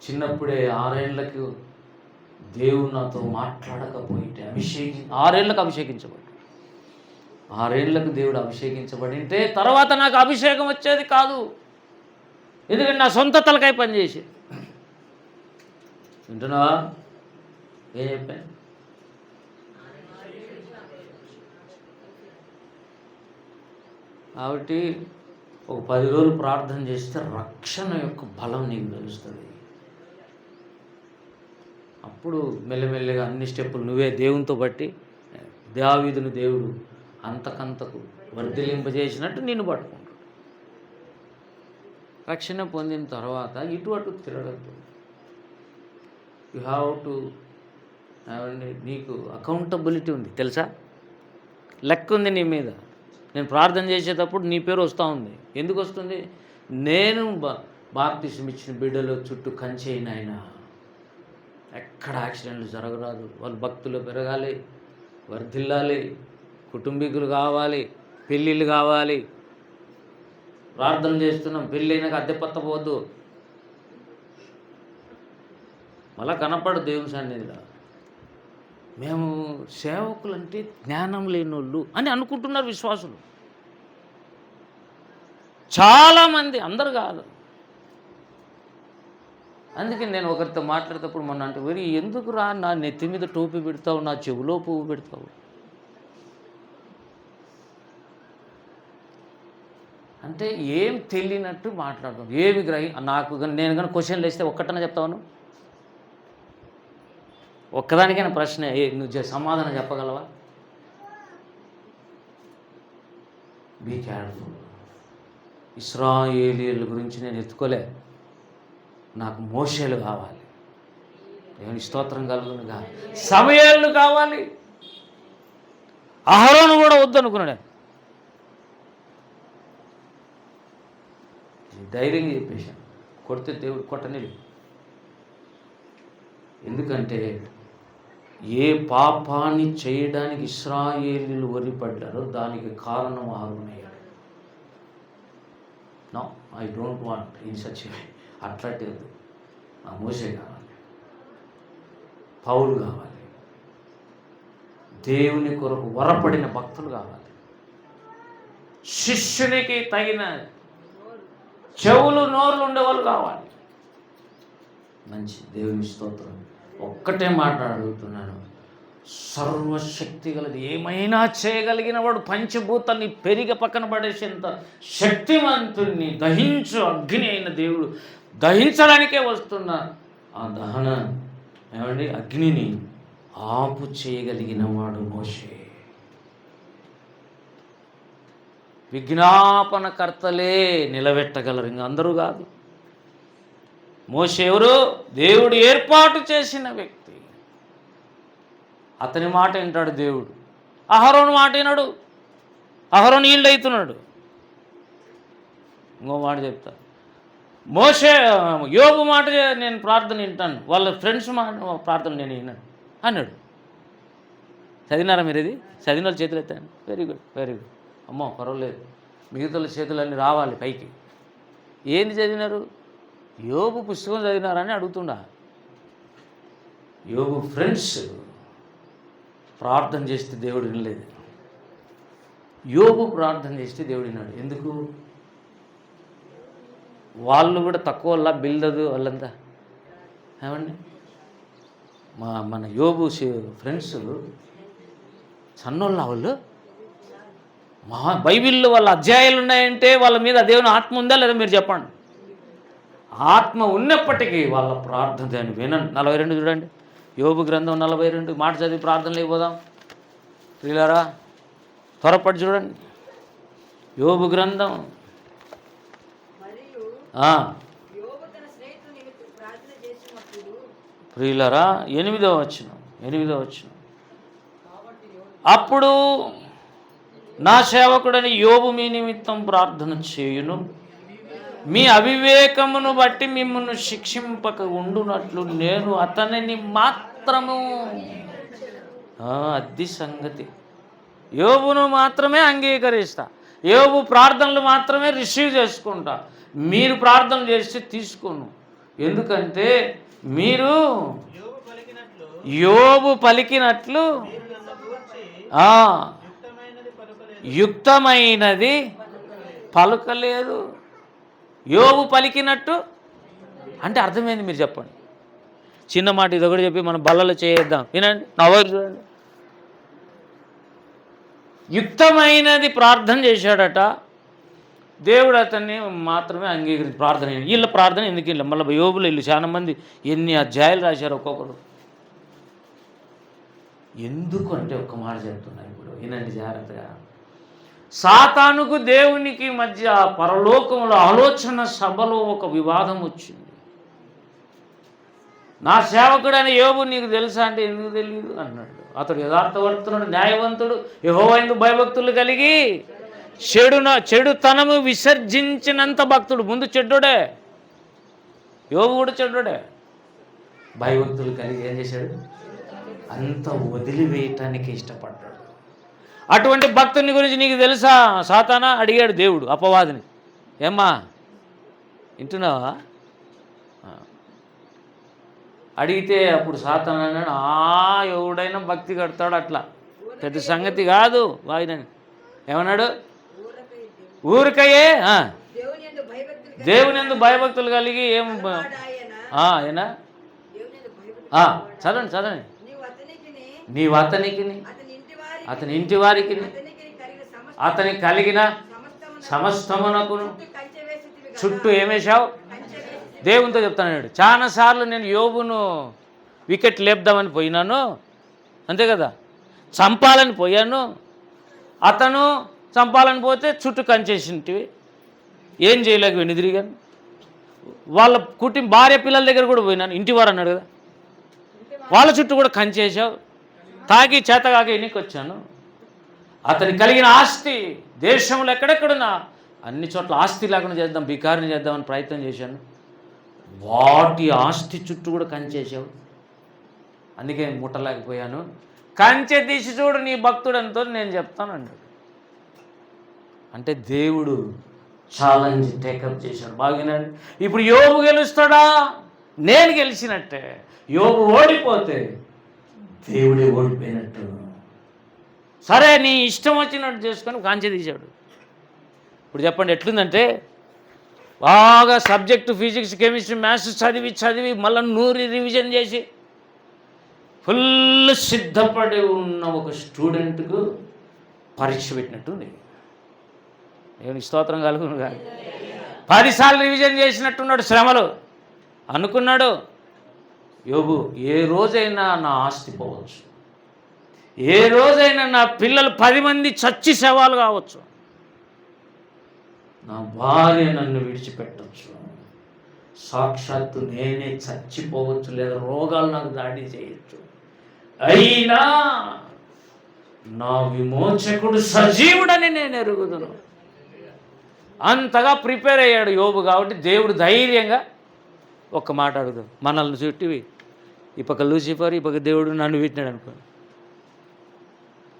S1: చిన్నప్పుడే 6 ఏళ్ళకు దేవుడు నాతో మాట్లాడకపోయింటే 6 ఏళ్ళకు అభిషేకించబడ్డాడు. 6 ఏళ్ళకు దేవుడు అభిషేకించబడింటే తర్వాత నాకు అభిషేకం వచ్చేది కాదు. ఎందుకంటే నా సొంత తలకాయ పనిచేసి. వింటున్నావా? ఏం చెప్పాను? కాబట్టి ఒక 10 రోజులు ప్రార్థన చేస్తే రక్షణ యొక్క బలం నీకు తెలుస్తుంది. అప్పుడు మెల్లమెల్లగా అన్ని స్టెప్పులు నువ్వే దేవునితో బట్టి దావీదును దేవుడు అంతకంతకు వర్ధిలింపజేసినట్టు నిన్ను పట్టుకుంటాడు. రక్షణ పొందిన తర్వాత ఇటు అటు తిరగద్దు. యు హ్యావ్ టు నీకు అకౌంటబిలిటీ ఉంది తెలుసా? లెక్క ఉంది నీ మీద. నేను ప్రార్థన చేసేటప్పుడు నీ పేరు వస్తూ ఉంది. ఎందుకు వస్తుంది? నేను బాప్తిసం ఇచ్చిన బిడ్డలు చుట్టూ కంచేయి నాయన, ఎక్కడ యాక్సిడెంట్లు జరగరాదు, వాళ్ళు భక్తులు పెరగాలి, వర్ధిల్లాలి, కుటుంబీకులు కావాలి, పెళ్ళిళ్ళు కావాలి. ప్రార్థన చేస్తున్నాం, పెళ్ళి అయినాక అద్దె పత్తపోవద్దు, మళ్ళా కనపడు దేవుని సన్నిధిలో. మేము సేవకులు అంటే జ్ఞానం లేనోళ్ళు అని అనుకుంటున్నారు విశ్వాసులు చాలామంది, అందరు కాదు. అందుకే నేను ఒకరితో మాట్లాడేటప్పుడు మొన్న అంటే, వెరీ ఎందుకు రా నా నెత్తి మీద టోపీ పెడతావు, నా చెవిలో పువ్వు పెడతావు అంటే ఏం తెలియనట్టు మాట్లాడతాం. ఏమి నాకు నేను కానీ క్వశ్చన్లు వేస్తే ఒక్కటనే చెప్తాను, ఒక్కదానికైనా ప్రశ్న నువ్వు సమాధానం చెప్పగలవా? Be careful. ఇశ్రాయేలీయుల గురించి నేను ఎత్తుకోలే, నాకు మోషేలు కావాలి, దేవుని స్తోత్రం కలుగునుగా, సమూయేలు కావాలి, అహరోను కూడా వద్దనుకున్నాడు. ధైర్యంగా చెప్పేశాను, కొడితే దేవుడు కొట్టనిది. ఎందుకంటే ఏ పాపాన్ని చేయడానికి ఇశ్రాయేలీయులు వరిపడ్డారో దానికి కారణం అహరోనయ్యాడు. No, I don't want in such way. అట్లాంటిది నా మోషే కావాలి, పౌలు కావాలి, దేవుని కొరకు వరపడిన భక్తులు కావాలి, శిష్యునికి తగిన చెవులు నోరులు ఉండేవాళ్ళు కావాలి. మంచి దేవుని స్తోత్రం. ఒక్కటే మాట్లాడుతున్నాను, సర్వశక్తి గలది, ఏమైనా చేయగలిగిన వాడు, పంచభూతాన్ని పెరిగి పక్కన పడేసేంత శక్తివంతుణ్ణి, దహించు అగ్ని అయిన దేవుడు, దహించడానికే వస్తున్న ఆ దహన ఏమండి అగ్నిని ఆపు చేయగలిగిన వాడు మోషే. విజ్ఞాపనకర్తలే నిలబెట్టగలరు, ఇంకా అందరూ కాదు. మోషే ఎవరు? దేవుడు ఏర్పాటు చేసిన వ్యక్తి. అతని మాట వింటాడు దేవుడు. అహరోను మాట విన్నాడు, అహరోను ఈల్డ్ అవుతున్నాడు. ఇంకో మాట చెప్తా, మోషే యోబు మాట నేను ప్రార్థన వింటాను, వాళ్ళ ఫ్రెండ్స్ మాట ప్రార్థన నేను విన్నాను అన్నాడు. చదివినారా మీరు? ఇది చదివిన వాళ్ళు చేతులు ఎత్తాను. Very good, very good. అమ్మో పర్వాలేదు, మిగతా చేతులన్నీ రావాలి పైకి. ఏంది చదివినారు? యోబు పుస్తకం చదివినారని అడుగుతుండా. యోబు ఫ్రెండ్స్ ప్రార్థన చేస్తే దేవుడు వినలేదు, యోబు ప్రార్థన చేస్తే దేవుడు విన్నాడు. ఎందుకు? వాళ్ళు కూడా తక్కువ వల్ల బిల్దదు వాళ్ళంతా ఏమండి. మన యోబు ఫ్రెండ్స్ సన్నోళ్ళ వాళ్ళు బైబిల్లో వాళ్ళ అధ్యాయాలు ఉన్నాయంటే వాళ్ళ మీద దేవుని ఆత్మ ఉందా లేదా మీరు చెప్పండి. ఆత్మ ఉన్నప్పటికీ వాళ్ళ ప్రార్థన దాన్ని వినండి. 42 చూడండి, యోబు గ్రంథం 42 మాట చదివి ప్రార్థనలు అయిపోదాం ప్రియులారా. త్వరపడి చూడండి యోబు గ్రంథం. ప్రియులారా 8వ వచనం. అప్పుడు నా సేవకుడని యోబు మీ నిమిత్తం ప్రార్థన చేయును, మీ అవివేకమును బట్టి మిమ్మల్ని శిక్షింపక ఉండునట్లు నేను అతనిని మాత్రము. అది సంగతి. యోబును మాత్రమే అంగీకరిస్తా, యోబు ప్రార్థనలు మాత్రమే రిసీవ్ చేసుకుంటా. మీరు ప్రార్థన చేస్తే తీసుకోను. ఎందుకంటే మీరు యోబు పలికినట్లు యుక్తమైనది పలుకలేదు. యోబు పలికినట్టు అంటే అర్థమైంది, మీరు చెప్పండి. చిన్న మాట ఇది ఒకటి చెప్పి మనం బల్లలో చేద్దాం. వినండి, నవ్వరు చూడండి. యుక్తమైనది ప్రార్థన చేశాడట, దేవుడు అతన్ని మాత్రమే అంగీకరించి ప్రార్థన. వీళ్ళ ప్రార్థన ఎందుకు వీళ్ళు మళ్ళీ యోబులు వీళ్ళు చాలా మంది ఎన్ని అధ్యాయాలు రాశారు ఒక్కొక్కరు. ఎందుకు అంటే ఒక్క మాట చెప్తున్నా ఇప్పుడు వినండి జాగ్రత్తగా. సాతానుకు దేవునికి మధ్య పరలోకంలో ఆలోచన సభలో ఒక వివాదం వచ్చింది. నా సేవకుడైన యోబు నీకు తెలుసా అంటే ఎందుకు తెలియదు అన్నాడు. అతడు యథార్థవర్తనుడు, న్యాయవంతుడు, యెహోవాయందు భయభక్తులు కలిగి చెడుతనము విసర్జించినంత భక్తుడు. ముందు చెడ్డోడే, యోబు కూడా చెడ్డోడే. భయభక్తులు కలిగి ఏం చేశాడు? అంత వదిలివేయటానికి ఇష్టపడ్డాడు. అటువంటి భక్తుని గురించి నీకు తెలుసా? సాతానా అడిగాడు దేవుడు అపవాదిని, ఏమ్మా వింటున్నావా? అడిగితే అప్పుడు సాతాను అన్నాడు, ఎవడైనా భక్తి కడతాడు, అట్లా పెద్ద సంగతి కాదు వాయినని. ఏమన్నాడు? ఊరికయే దేవుని యందు భయభక్తులు కలిగి ఏం ఏనా చదవండి. నీవు అతనికి, అతని ఇంటి వారికి, అతనికి కలిగిన సమస్తమునకును చుట్టూ ఏమేశావు? దేవునితో చెప్తాను. చాలాసార్లు నేను యోబును వికెట్ లేపుదామని పోయినాను, అంతే కదా, చంపాలని పోయాను, అతను చంపాలని పోతే చుట్టూ కంచేసింటివి, ఏం చేయలేకపోయింది, తిరిగాను. వాళ్ళ భార్య పిల్లల దగ్గర కూడా పోయినాను, ఇంటివారు అన్నాడు కదా, వాళ్ళ చుట్టూ కూడా కంచేసావు, తాగి చేతగాక ఎన్నికి వచ్చాను. అతనికి కలిగిన ఆస్తి దేశంలో ఎక్కడెక్కడున్నా అన్ని చోట్ల ఆస్తి లేకుండా చేద్దాం, బికారిని చేద్దామని ప్రయత్నం చేశాను, వాటి ఆస్తి చుట్టూ కూడా కంచేసావు, అందుకే ముట్టలేకపోయాను. కంచె తీసి చూడు నీ భక్తుడంతో నేను చెప్తాను అన్నాడు. అంటే దేవుడు ఛాలెంజ్ టేకప్ చేశాడు. బాగినాడు. ఇప్పుడు యోబు గెలుస్తాడా? నేను గెలిచినట్టే. యోబు ఓడిపోతే దేవుడే ఓడిపోయినట్టు. సరే నీ ఇష్టం వచ్చినట్టు చేసుకొని కంచె తీశాడు. ఇప్పుడు చెప్పండి ఎట్లుందంటే, బాగా సబ్జెక్టు ఫిజిక్స్, కెమిస్ట్రీ, మ్యాథ్స్ చదివి మళ్ళీ 100 రివిజన్ చేసి ఫుల్ సిద్ధపడి ఉన్న ఒక స్టూడెంట్కు పరీక్ష పెట్టినట్టుంది. దేవునికి స్తోత్రం కలుగును కాదు. 10 సార్లు రివిజన్ చేసినట్టున్నాడు, శ్రమలు అనుకున్నాడు. యోబు, ఏ రోజైనా నా ఆస్తి పోవచ్చు, ఏ రోజైనా నా పిల్లలు 10 మంది చచ్చి శవాలు కావచ్చు, నా భార్య నన్ను విడిచిపెట్టవచ్చు, సాక్షాత్తు నేనే చచ్చిపోవచ్చు, లేదా రోగాలు నాకు దాడి చేయొచ్చు, అయినా నా విమోచకుడు సజీవుడని నేను ఎరుగుదును. అంతగా ప్రిపేర్ అయ్యాడు యోబు. కాబట్టి దేవుడు ధైర్యంగా ఒక్క మాట అడుగుదాం, మనల్ని చుట్టి ఈ పక్క లూసిఫర్, ఈ పక్క దేవుడు నన్ను వీటినాడు అనుకో,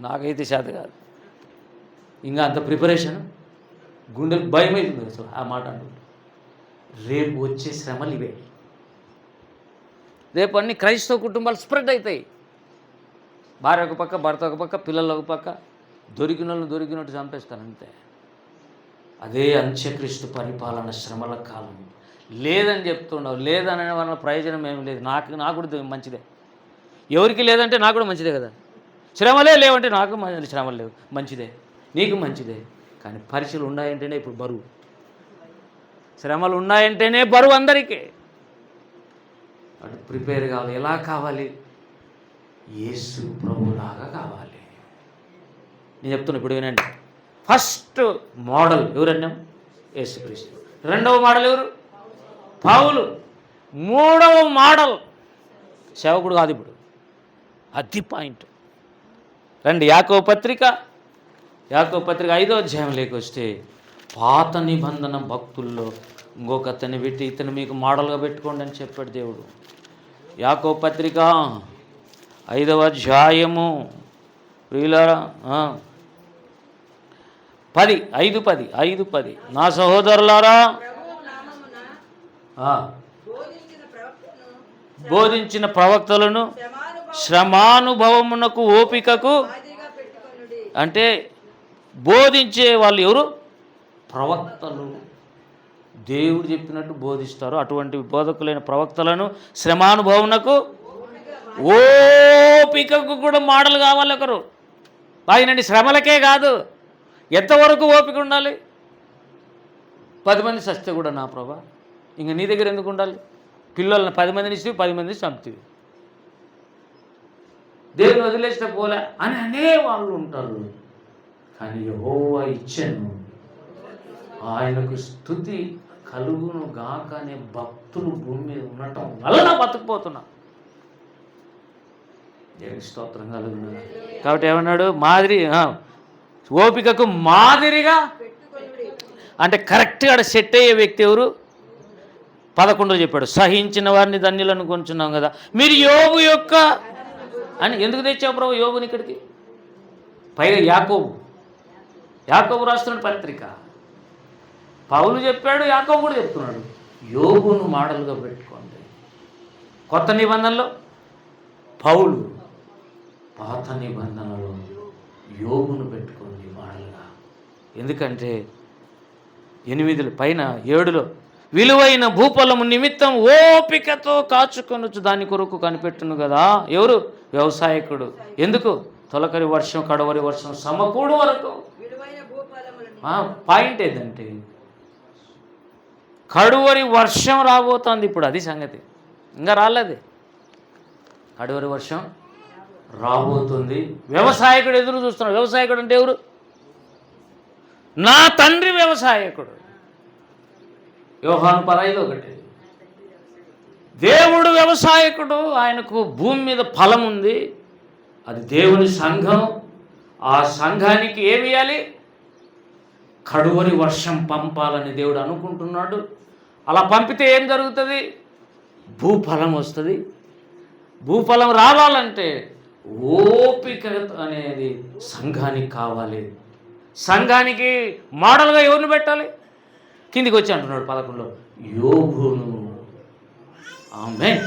S1: నాకైతే చేత కాదు. ఇంకా అంత ప్రిపరేషన్, గుండెలు భయం అవుతుంది అసలు ఆ మాట అంటుంటే. రేపు వచ్చే శ్రమలు ఇవే. రేపు అన్ని క్రైస్తవ కుటుంబాలు స్ప్రెడ్ అవుతాయి. భార్య ఒక పక్క, భర్త ఒక పక్క, పిల్లలు ఒక పక్క, దొరికిన వాళ్ళు దొరికినట్టు చంపేస్తారు అంతే. అదే అంత్యక్రీస్తు పరిపాలన శ్రమల కాలం. లేదని చెప్తున్నావు, లేదనే వల్ల ప్రయోజనం ఏమి లేదు. నాకు కూడా మంచిదే. ఎవరికి లేదంటే నాకు కూడా మంచిదే కదా. శ్రమలే లేవంటే నాకు శ్రమలు లేవు, మంచిదే, నీకు మంచిదే. కానీ పరీక్షలు ఉన్నాయంటేనే ఇప్పుడు బరువు, శ్రమలు ఉన్నాయంటేనే బరువు అందరికీ. అటు ప్రిపేర్ కావాలి. ఎలా కావాలి? యేసు ప్రభులాగా కావాలి. నేను చెప్తున్నా, ఇప్పుడు వినండి. ఫస్ట్ మోడల్ ఎవరన్నాం? యేసుక్రీస్తు. రెండవ మోడల్ ఎవరు? పౌలు. మూడవ మోడల్ సేవకుడు కాదు. ఇప్పుడు అది పాయింట్. రండి యాకోబు పత్రిక 5వ అధ్యాయంలోకి వస్తే, పాత నిబంధన భక్తుల్లో ఇంకొక అతన్ని పెట్టి, ఇతను మీకు మోడల్గా పెట్టుకోండి అని చెప్పాడు దేవుడు. యాకోబు పత్రిక 5వ అధ్యాయము ప్రియులారా 5:10 నా సహోదరులారా, బోధించిన ప్రవక్తలను శ్రమానుభవమునకు ఓపికకు, అంటే బోధించే వాళ్ళు ఎవరు? ప్రవక్తలు. దేవుడు చెప్పినట్టు బోధిస్తారు. అటువంటి బోధకులైన ప్రవక్తలను శ్రమానుభవమునకు ఓపికకు కూడా మోడల్ కావాలి ఒకరు. బాగినండి. శ్రమలకే కాదు, ఎంతవరకు ఓపిక ఉండాలి? 10 మంది చస్తే కూడా నా ప్రభా, ఇంక నీ దగ్గర ఎందుకు ఉండాలి? పిల్లల్ని 10 మందిని ఇస్తే 10 మందిని చంపుతుంది, దేవుని వదిలేస్తే పోలే అని అనేవాళ్ళు ఉంటారు. కానీ యెహోవా ఇచ్చెను, ఆయనకు స్తుతి కలుగును గాక అనే భక్తులు భూమి మీద ఉండటం వలన బతుకుపోతున్నా. దేవుని స్తోత్రం కలుగును. కాబట్టి ఏమన్నాడు? ఓపికకు మాదిరిగా అంటే కరెక్ట్గా సెట్ అయ్యే వ్యక్తి ఎవరు? 11 చెప్పాడు, సహించిన వారిని ధన్యులు అనుకుంటున్నాం కదా. మీరు యోబు యొక్క అని ఎందుకు తెచ్చావు ప్రభు యోబుని ఇక్కడికి? పైగా యాకోబు రాస్తున్నాడు పత్రిక. పౌలు చెప్పాడు, యాకోబు కూడా చెప్తున్నాడు, యోబును మోడల్గా పెట్టుకోండి. కొత్త నిబంధనలో పౌలు, పాత నిబంధనలో యోబును పెట్టుకోండి మోడల్గా. ఎందుకంటే 8 పైన 7లో విలువైన భూఫలము నిమిత్తం ఓపికతో కాచుకొనొచ్చు దాని కొరకు కనిపెట్టును కదా. ఎవరు? వ్యవసాయకుడు. ఎందుకు? తొలకరి వర్షం కడవరి వర్షం సమకూడు వరకు. పాయింట్ ఏంటంటే కడువరి వర్షం రాబోతోంది ఇప్పుడు, అది సంగతి. ఇంకా రాలేదు, కడువరి వర్షం రాబోతుంది. వ్యవసాయకుడు ఎదురు చూస్తున్నాడు. వ్యవసాయకుడు అంటే ఎవరు? నా తండ్రి వ్యవసాయకుడు. యోహాను 10:1. దేవుడు వ్యవసాయకుడు, ఆయనకు భూమి మీద ఫలం ఉంది, అది దేవుని సంఘం. ఆ సంఘానికి ఏమి ఇవ్వాలి? కడువరి వర్షం పంపాలని దేవుడు అనుకుంటున్నాడు. అలా పంపితే ఏం జరుగుతుంది? భూఫలం వస్తుంది. భూఫలం రావాలంటే ఓపిక అనేది సంఘానికి కావాలి. సంఘానికి మోడల్గా ఎవరిని పెట్టాలి? కిందికి వచ్చి అంటున్నాడు 11లో, యోబును. ఆమేన్.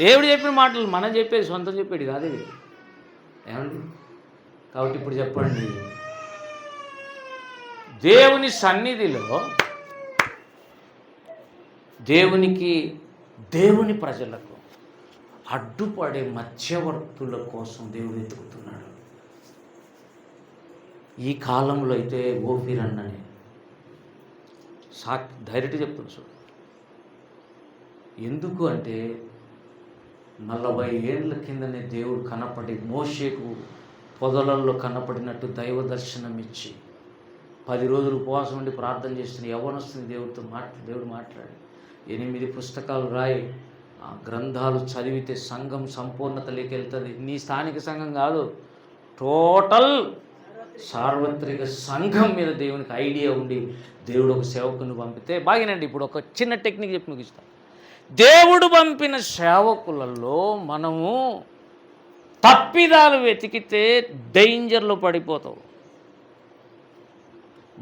S1: దేవుడు చెప్పిన మాటలు మనం చెప్పేది, సొంతం చెప్పేది కాదు ఇది. ఏమండి? కాబట్టి ఇప్పుడు చెప్పండి, దేవుని సన్నిధిలో దేవుని ప్రజలకు అడ్డుపడే మధ్యవర్తుల కోసం దేవుడు వెతుకుతున్నాడు. ఈ కాలంలో అయితే ఓఫిరన్నని డైరెక్ట్ చెప్తున్నా చూడు. ఎందుకు అంటే 40 ఏళ్ళ కిందనే దేవుడు కనపడి మోషేకు పొదలల్లో కనపడినట్టు దైవ దర్శనం ఇచ్చి 10 రోజులు ఉపవాసం ఉండి ప్రార్థన చేస్తున్న యవ్వనస్తుని దేవుడు మాట్లాడి 8 పుస్తకాలు రాయి, ఆ గ్రంథాలు చదివితే సంఘం సంపూర్ణతలోకి వెళ్తుంది. నీ స్థానిక సంఘం కాదు, టోటల్ సార్వత్రిక సంఘం మీద దేవునికి ఐడియా ఉండి దేవుడు ఒక సేవకుని పంపితే బాగినండి. ఇప్పుడు ఒక చిన్న టెక్నిక్ చెప్పి ముగిస్తాను. దేవుడు పంపిన సేవకులలో మనము తప్పిదాలు వెతికితే డేంజర్లో పడిపోతావు.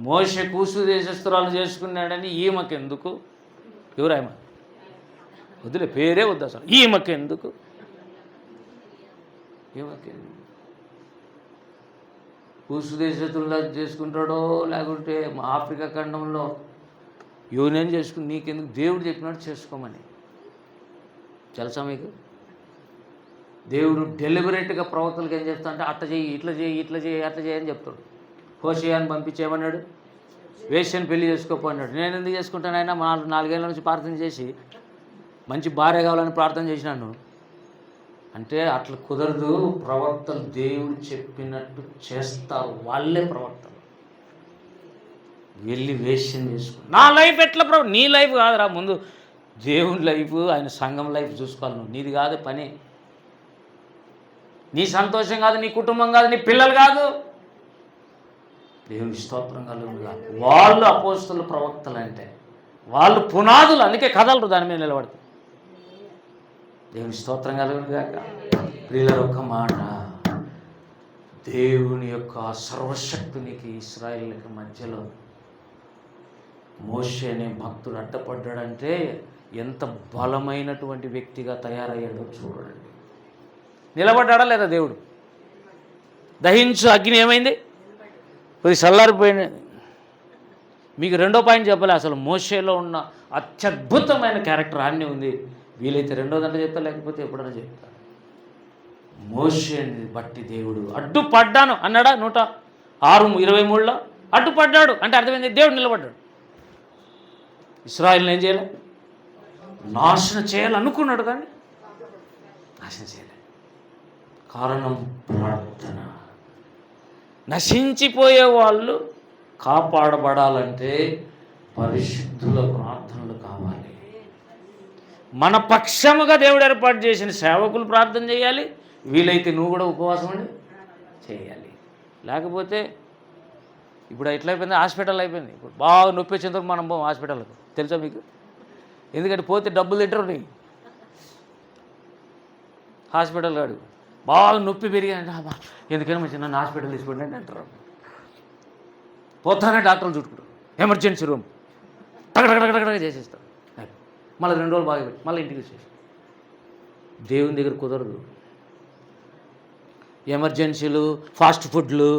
S1: మోషే కూసు దేశస్తురాలు చేసుకున్నాడని ఈమెకెందుకు? ఎవరాయమ? వదిలే, పేరే వద్దు అసలు. ఈమెకెందుకు? కూసు దేశస్తులా చేసుకుంటాడో లేకుంటే ఆఫ్రికా ఖండంలో యూనియన్ చేసుకుని నీకెందుకు? దేవుడు చెప్పినట్టు చేసుకోమని. తెలుసా మీకు? దేవుడు డెలిబరేట్గా ప్రవక్తలకు ఏం చెప్తా అంటే అట్లా చేయి, ఇట్లా చేయి, ఇట్లా చేయి, అట్లా చేయి అని చెప్తాడు. హోషేయాని పంపించేమన్నాడు? వేశ్యని పెళ్లి చేసుకోపోన్నాడు. నేను ఎందుకు చేసుకుంటాను? ఆయన 4 ఏళ్ళ నుంచి ప్రార్థన చేసి మంచి భార్య కావాలని ప్రార్థన చేసినాను అంటే అట్లా కుదరదు. ప్రవక్తలు దేవుడు చెప్పినట్టు చేస్తారు, వాళ్ళే ప్రవక్తలు. వెళ్ళి వేశ్యం చేసుకో. నా లైఫ్ ఎట్లా నీ లైఫ్ కాదురా, ముందు దేవుని లైఫ్, ఆయన సంఘం లైఫ్ చూసుకోవాలి నువ్వు. నీది కాదు పని, నీ సంతోషం కాదు, నీ కుటుంబం కాదు, నీ పిల్లలు కాదు. దేవుని స్తోత్రం కలుగునుగా. వాళ్ళు అపోస్తలు ప్రవక్తలు అంటే వాళ్ళు పునాదులు, అందుకే కథలు దాని మీద నిలబడతారు. దేవుని స్తోత్రం కలుగునుగాక. ప్రియులారా, ఒక్క మాట, దేవుని యొక్క సర్వశక్తునికి ఇశ్రాయేలుకి మధ్యలో మోషే అనే భక్తుడు అడ్డపడ్డాడంటే ఎంత బలమైనటువంటి వ్యక్తిగా తయారయ్యాడో చూడండి. నిలబడ్డా లేదా దేవుడు? దహించు అగ్ని ఏమైంది? కొద్ది చల్లారిపోయింది. మీకు రెండో పాయింట్ చెప్పలే, అసలు మోషేలో ఉన్న అత్యద్భుతమైన క్యారెక్టర్ ఆన్నే ఉంది. వీలైతే రెండో దాంట్లో చెప్తా, లేకపోతే ఎప్పుడైనా చెప్తా. మోషేని బట్టి దేవుడు అడ్డుపడ్డాను అన్నాడా? 106:23లో అడ్డుపడ్డాడు అంటే అర్థమైంది, దేవుడు నిలబడ్డాడు. ఇశ్రాయేలుని ఏం చేయాలి? నాశనం చేయాలనుకున్నాడు కానీ నాశనం చేయలే. కారణం ప్రార్థన. నశించిపోయే వాళ్ళు కాపాడబడాలంటే పరిశుద్ధుల ప్రార్థనలు కావాలి. మన పక్షముగా దేవుడు ఏర్పాటు చేసిన సేవకులు ప్రార్థన చేయాలి. వీలైతే నువ్వు కూడా ఉపవాసం అండి చేయాలి. లేకపోతే ఇప్పుడు ఎట్లయిపోయింది, హాస్పిటల్ అయిపోయింది. ఇప్పుడు బాగా నొప్పి వచ్చేందుకు మనం పోం హాస్పిటల్కి, తెలుసా మీకు? ఎందుకంటే పోతే డబ్బులు తింటారు. నీ హాస్పిటల్ కాడు బాగా నొప్పి పెరిగాయంటే ఎందుకైనా మంచి నన్ను హాస్పిటల్ తీసుకోండి అని అంటారు. పోతానే డాక్టర్లు చుట్టుకుంటారు, ఎమర్జెన్సీ రూమ్ టగటగటగటగ చేసేస్తారు. మళ్ళీ 2 రోజులు బాగా పెట్టి మళ్ళీ ఇంటికి వచ్చేసి. దేవుని దగ్గర కుదరదు. ఎమర్జెన్సీలు, ఫాస్ట్ ఫుడ్లు,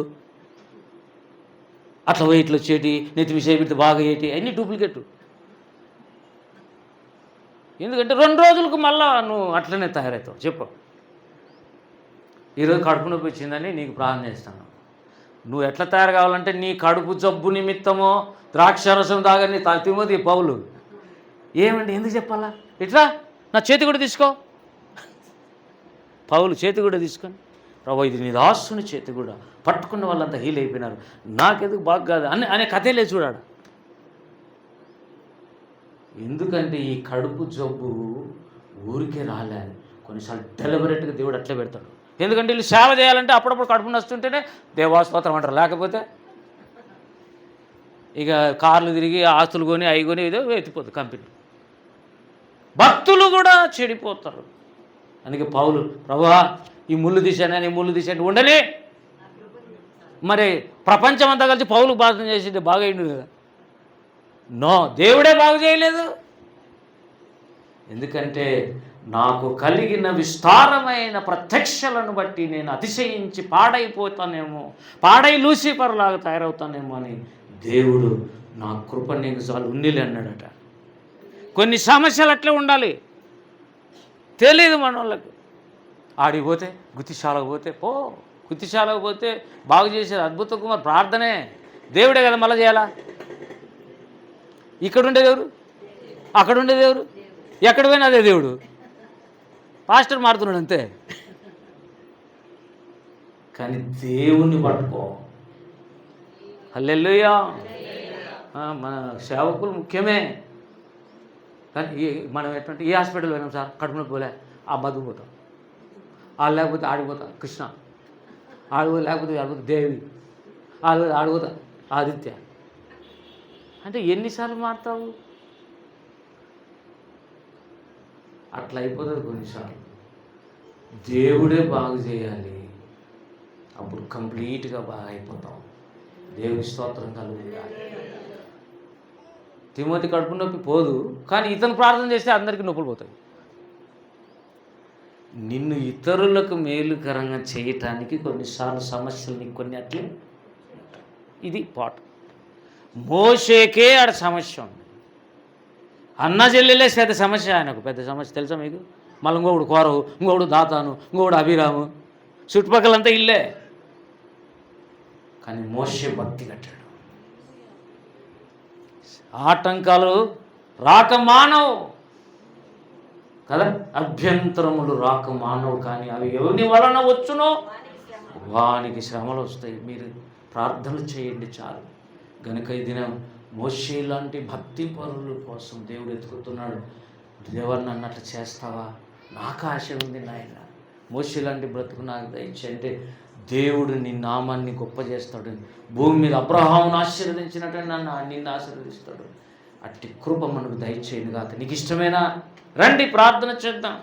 S1: అట్లా ఇట్లా వచ్చేటి, నెత్తి విషయం పెడితే బాగా అయ్యేటి, అన్నీ డూప్లికేట్. ఎందుకంటే 2 రోజులకు మళ్ళా నువ్వు అట్లనే తయారవుతావు. చెప్పు, ఈరోజు కడుపు నొప్పి వచ్చిందని నీకు ప్రార్థన చేస్తాను. నువ్వు ఎట్లా తయారు కావాలంటే నీ కడుపు జబ్బు నిమిత్తమో ద్రాక్షారసం తాగని తిమోతి పౌలు ఏమండి ఎందుకు చెప్పాలా? ఇట్లా నా చేతి కూడా తీసుకో. పౌలు చేతి కూడా తీసుకొని, ప్రభు ఇది నీ దాసుని చేతి కూడా పట్టుకున్న వాళ్ళంతా హీల్ అయిపోయినారు, నాకెందుకు బాగా కాదు అనే కథే లేదు చూడాడు. ఎందుకంటే ఈ కడుపు జబ్బు ఊరికే రాలేదు. కొన్నిసార్లు డెలిబరేట్గా దేవుడు అట్లే పెడతాడు. ఎందుకంటే వీళ్ళు సేవ చేయాలంటే అప్పుడప్పుడు కడుపు నస్తుంటేనే దేవాస్తోత్రం అంటారు. లేకపోతే ఇక కార్లు తిరిగి ఆస్తులు కొని అవి కొని ఏదో ఎత్తిపోతుంది కంపెనీ. భక్తులు కూడా చెడిపోతారు. అందుకే పౌలు, ప్రభువా ఈ ముళ్ళు తీశానని ముళ్ళు తీసాను ఉండని. మరి ప్రపంచం అంతా కలిసి పౌలు ప్రార్థన చేసింది బాగా అయింది కదా. నో, దేవుడే బాగు చేయలేదు. ఎందుకంటే నాకు కలిగిన విస్తారమైన ప్రత్యక్షలను బట్టి నేను అతిశయించి పాడైపోతానేమో, పాడై లూసిఫర్లాగా తయారవుతానేమో అని దేవుడు నా కృప నీకు చాలు ఉన్నిలే అన్నాడట. కొన్ని సమస్యలు అట్లే ఉండాలి. తెలియదు మన వాళ్ళకు. ఆడికి పోతే గుత్తిశాలకు పోతే గుత్తిశాలకు పోతే బాగు చేసేది అద్భుత కుమార్ ప్రార్థనే. దేవుడే కదా మళ్ళీ చేయాలా? ఇక్కడ ఉండేది ఎవరు? అక్కడ ఉండేది ఎవరు? ఎక్కడ పోయినా అదే దేవుడు. పాస్టర్ మారుతున్నాడు అంతే. కానీ దేవుణ్ణి పట్టుకో. హల్లెలూయా. మన సేవకులు ముఖ్యమే. కానీ మనం ఎట్లంటే ఏ హాస్పిటల్ పోయినాం సార్, కడుపులో పోలే ఆ మధు పోతాం, వాళ్ళు లేకపోతే ఆడిపోతా కృష్ణ, ఆడిపోతే లేకపోతే దేవి, ఆడిపోతా ఆదిత్య. అంటే ఎన్నిసార్లు మారుతావు? అట్లా అయిపోతుంది కొన్నిసార్లు. దేవుడే బాగు చేయాలి, అప్పుడు కంప్లీట్గా బాగా అయిపోతాం. దేవుని స్తోత్రం కలుగుతుంది. తిమోతి కడుపు నొప్పి పోదు, కానీ ఇతను ప్రార్థన చేస్తే అందరికీ నొప్పులు పోతాయి. నిన్ను ఇతరులకు మేలుకరంగా చేయటానికి కొన్నిసార్లు సమస్యలు నీకు కొన్ని అట్లే. ఇది పాట. మోషేకే ఆడ సమస్య ఉంది. అన్న చెల్లెలే పెద్ద సమస్య, ఆయనకు పెద్ద సమస్య తెలుసా మీకు? మళ్ళీ ఇంకొకడు కోరవు, ఇంకొకడు దాతాను, ఇంకొకడు అభిరాము, చుట్టుపక్కలంతా ఇల్లే. కానీ మోషే భక్తి కట్టాడు. ఆటంకాలు రాక మానవు కదా, అభ్యంతరములు రాక మానవు, కానీ అవి ఎవరి వలన వచ్చునో వానికి శ్రమలు వస్తాయి. మీరు ప్రార్థనలు చేయండి చాలు. గనుక ఈ దినం మోషే లాంటి భక్తి పరుల కోసం దేవుడు ఎత్తుకుతున్నాడు. దేవుడు నన్ను అట్లా చేస్తావా? నాకు ఆశ ఉంది నాయన, మోషే లాంటి బ్రతుకు నాకు దయచేయంటే దేవుడు నీ నామాన్ని గొప్ప చేస్తాడు. భూమి మీద అబ్రహామును ఆశీర్వదించినట్టు నిన్ను ఆశీర్వదిస్తాడు. అట్టి కృప మనకు దయచేయను గాక. నీకు ఇష్టమేనా? రండి ప్రార్థన చేద్దాం.